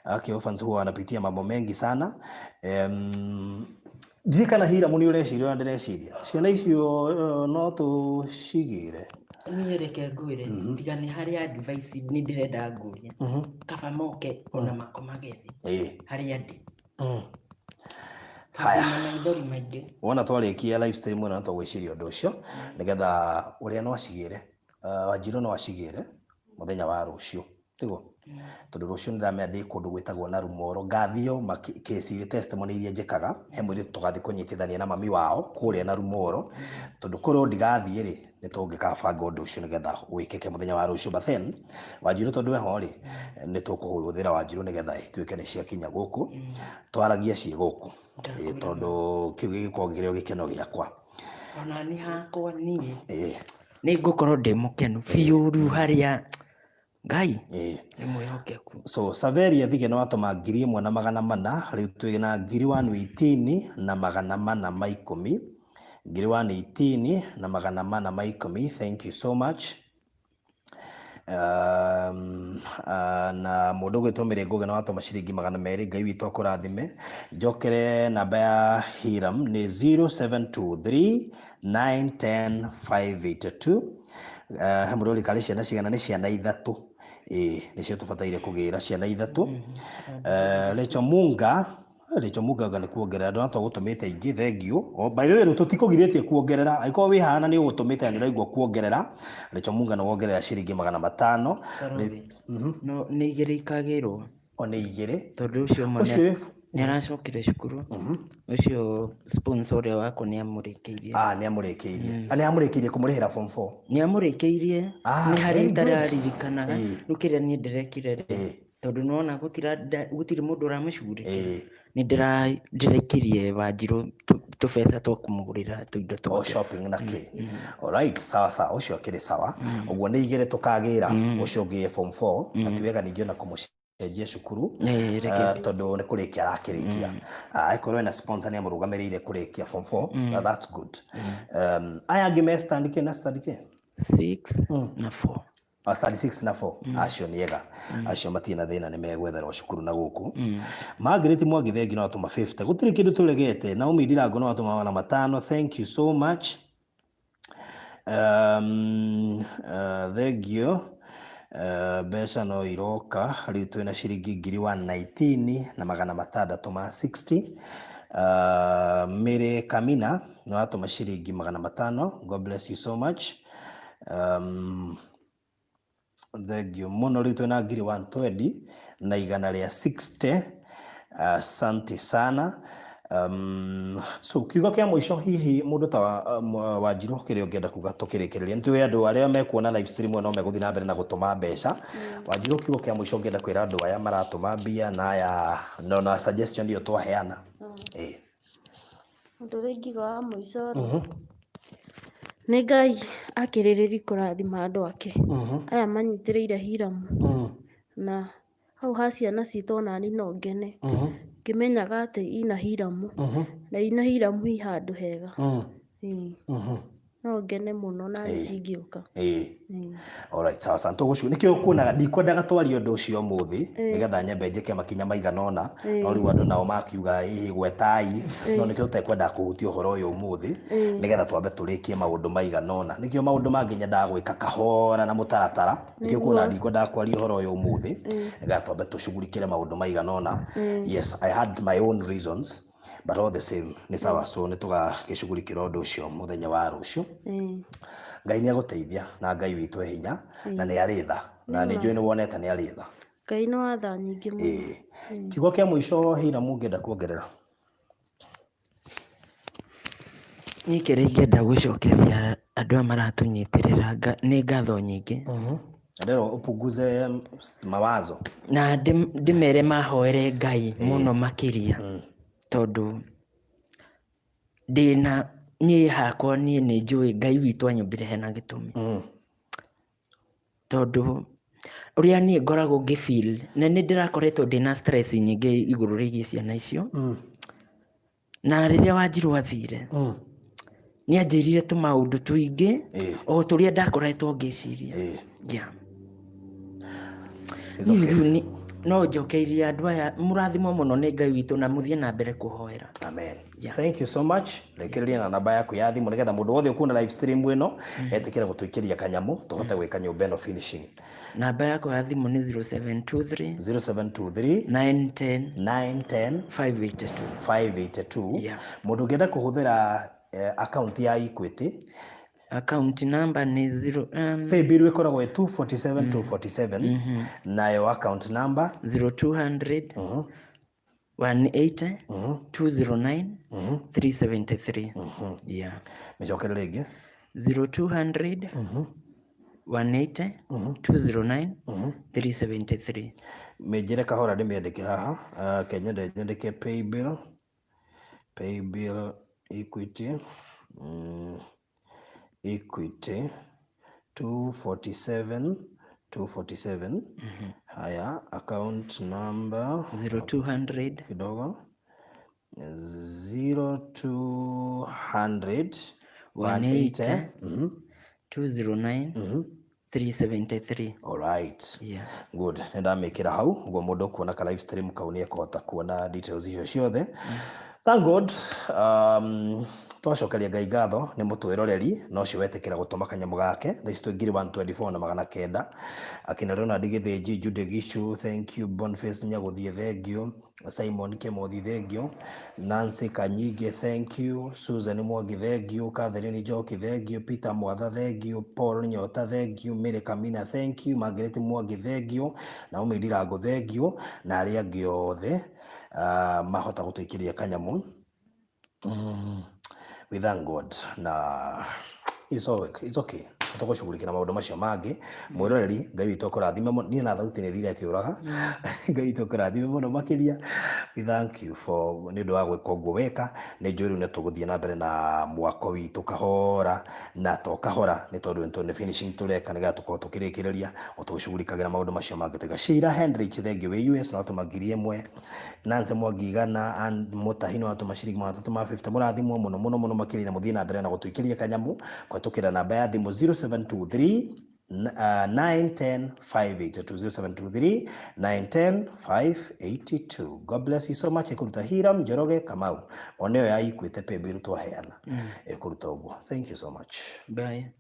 Okay, fans huwa wanapitia mambo mengi sana. Ndikana hira muni ũreciria ũrĩa ndĩreciria. Ciana icio no tũcigĩre. Niĩ reke ngwĩre ndigane harĩa device nĩ ndĩrenda ngũria. Kaba moke ona makomage thĩ. Harĩa ndĩ. Haya. Wona twarĩkia live stream ĩno tũgwĩciria ũndũ ũcio nĩgetha ũrĩa no acigĩre Wanjiru no acigĩre mũthenya wa rũciũ. Tiguo. Tondũ rũciũ nĩndamenya ndĩ kũndũ gwĩtagwo na Rumoro. Ngathio kesi testimony iria njĩkaga he mwĩrĩ tũgathiĩ kũnyitithania na mami wao kũrĩa na Rumoro. Tondũ kũrĩ ndigathiĩ rĩ nĩtũngĩkabanga ũndũ ũcio nĩgetha wĩkĩke mũthenya wa rũciũ. But then Wanjiru tondũ weho rĩ nĩtũkũhũthĩra Wanjiru nĩgetha ituĩke nĩ ciakinya gũkũ twaragia ciĩ gũkũ. Tondũ kĩu gĩgĩkorwo gĩkĩrĩ gĩkeno gĩakwa. Ona nĩ hakwa niĩ nĩ ngũkorwo ndĩ mũkenu biũ rĩu harĩa Ngai nĩ mwĩhokeku. So Saveria Thige no watũma 1,400. Rĩu twĩna 118 na 410. 118 na 410. Thank you so much. Na mũndũ gwĩtwo Mĩrĩngũge no watũma ciringi 200. Ngai witũ akũrathime. Njokere namba ya Hiram nĩ 0723 910 582. Hamũrori kali ciana cigana nĩ ciana 3. Nĩcio tũbataire kũgĩra ciana 3. Rachel Munga nĩ kuongerera andũ natwa gũtũmĩte ingĩ, thengio. By the way tũtikũgirĩtie kuongerera, angĩkorwo wĩ hana nĩ ũgũtũmĩte nĩ ũraigua kuongerera. Rachel Munga nĩ wongerera ciringi 500. No nĩ igĩrĩ ikagĩrwo. O nĩ igĩrĩ. Tondũ ũcio mwana nĩ aracokire cukuru. Ũcio sponsor ũrĩa wako nĩ amũrĩkĩirie. Nĩ amũrĩkĩirie. Nĩ amũrĩkĩirie kũmũrĩhĩra form 4. Nĩ amũrĩkĩirie. Nĩ harĩa itaririkanaga. Rĩu kĩrĩa niĩ ndĩrekire tondũ nĩwona gũtirĩ mũndũ ũramũcugurĩkĩra. Nĩ ndĩrekirie Wanjiru tũbeca twa kũmũgũrĩra tũindo twa shopping na kĩ. Alright, sawa sawa, ũcio akĩrĩ sawa. Ũguo nĩ igĩrĩ tũkagĩra ũcio ũngĩ form 4 na tiwega ningĩ ona kũmũcenjia cukuru tondũ nĩ kũrĩkia arakĩrĩkia. Aikorwo na sponsor nĩ amũrũgamĩrĩire kũrĩkia form 4. That's good. Aya angĩ me stand kĩ na stand kĩ? 6 na 4. Stand 6 na 4. Acio nĩ ega. Acio matirĩ na thĩna nĩ megwetherwo cukuru na gũkũ. Margaret Mwangi thengi no watũma 50. Gũtirĩ kĩndũ tũregete. Naomi Ndirango no watũma 500. Thank you so much. Thengio. Mbeca no iroka. Rĩu twĩna ciringi 119 na 660. Mary Kamina no watũma ciringi 500. God bless you so much. Thengio mũno. Rĩu twĩna 120 na 160. Asante sana. So kiugo kia mwisho hihi mundu ta Wanjiru kiria ungienda kuga tukirikiria nitwe andu aria mekuona live stream no meguthi na mbere na gutuma mbeca Wanjiru kiugo kia mwisho ungienda kwira andu aya maratuma mbia na aya na suggestion iyo twaheana undu ringi wa mwisho nĩ Ngai akĩrĩrĩria kũrathima andũ ake aya manyitĩrĩire Hiramu na hau ha ciana citũ onani no ngene ngĩmenyaga atĩ ina Hiramu na ina Hiramu i handũ hega no ngene mũno na cingĩũka alright sawa sana tugucu nikio kuonaga ndikwendaga twarie undu ucio muthi nigetha nyambe njike makinya maigana ona no riu andu nao makiuga gwetai no nikio tutekwenda kuhutia uhoro uyu muthi nigetha twambe turikie maundu maigana ona nikio maundu mangi nyendaga gwika kahora na mutaratara nikio kuona ndikwendaga kwaria uhoro uyu muthi nigetha twambe tushughulikire maundu maigana ona yes I had my own reasons but all the same ni sawa so nitugagicughulikira undu ucio muthenya wa rucio Ngai ni aguteithia na Ngai witu hinya na ni aritha na ni njui ni wonete ni aritha Ngai no atha nyingi muno kiugo kia mwisho Hiramu ngenda kuongerera ni kĩrĩa ingĩenda gũcokeria andũ aya maratunyitirira nĩ ngatho nyingĩ ndero upunguze mawazo na ndimere mahoere Ngai muno makiria tondu ndina niĩ hakwa niĩ nĩ njũĩ Ngai witũ anyũmbire hena gĩtũmi tondu ũrĩa niĩ ngoragwo ngĩfeel na nĩ ndĩrakoretwo ndĩna stress nyingĩ igũrũ rĩgiĩ ciana icio na rĩrĩa Wanjiru athire nĩ anjĩrire tũmaũndũ tũingĩ o tũrĩa ndakoretwo ngĩciria no njokeirie andũ aya mũrathimo mũno nĩ Ngai witũ na mũthiĩ na mbere kũhoera amen thank you so much rekereria na namba yaku ya thimu nigetha mundu wothe ukuna live stream ino etikira gutuikiria kanyamu tuhote gwika nyumba ino finishing namba yaku ya thimu ni 0723 910 582 mundu ngenda kuhuthira account ya Equity account number ni 0 pay bill ikoragwo 247 nayo account number 0200 180 209 373 micokere ringi 0200 180 209 373 menjere kahora ndimiandike haha Kenya nyandike pay bill Equity Equity 247 haya account number 0200 kidogo 0200 180 209 373 alright good ndamikira hau ugo mundu kuona ka live stream kauni ekota kuona details icio ciothe thank God twacokeria Ngai ngatho ni mutwiroreri no cio wetikira gutuma kanyamu gake thaici twingiri 124 na 900 akina Ronald Githinji Jude Gishu thank you Boniface Nyaguthie thank you Simon Kemothi thank you Nancy Kanyige thank you Susan Mwangi thank you Catherine Njoki thank you Peter Mwatha thank you Paul Nyota thank you Mary Kamina thank you Margaret Mwangi thank you Naomi Ndirango thank you na aria angi othe mahota gutuikiria kanyamu we thank God na it's okay tugushughulikira maundu macio mangi mwiroreri Ngai witu akurathime ni na thauti ni thire akiuraga Ngai witu akurathime muno makiria we thank you for ni ndo agwe koguo weka ni njuri ne tuguthie na mbere na mwako witu kahora na to kahora ni tondu ntu ni finishing tureka ni gatuko tukirikireria o tugushughulikira maundu macio mangi tuga Sheila Henrich thengi we US na tumagiri emwe Nancy Mwagigana and Mutahino atumashiringi 350 murathimwo muno makiri na muthie na mbere na gutuikiria kanyamu kwa tukira namba ya thimu 0723 910 582 0723 910 582 God bless you so much ekuruta Hiram Njoroge Kamau oneo ya Equity pay bill twaheana ekuruta uguo thank you so much bye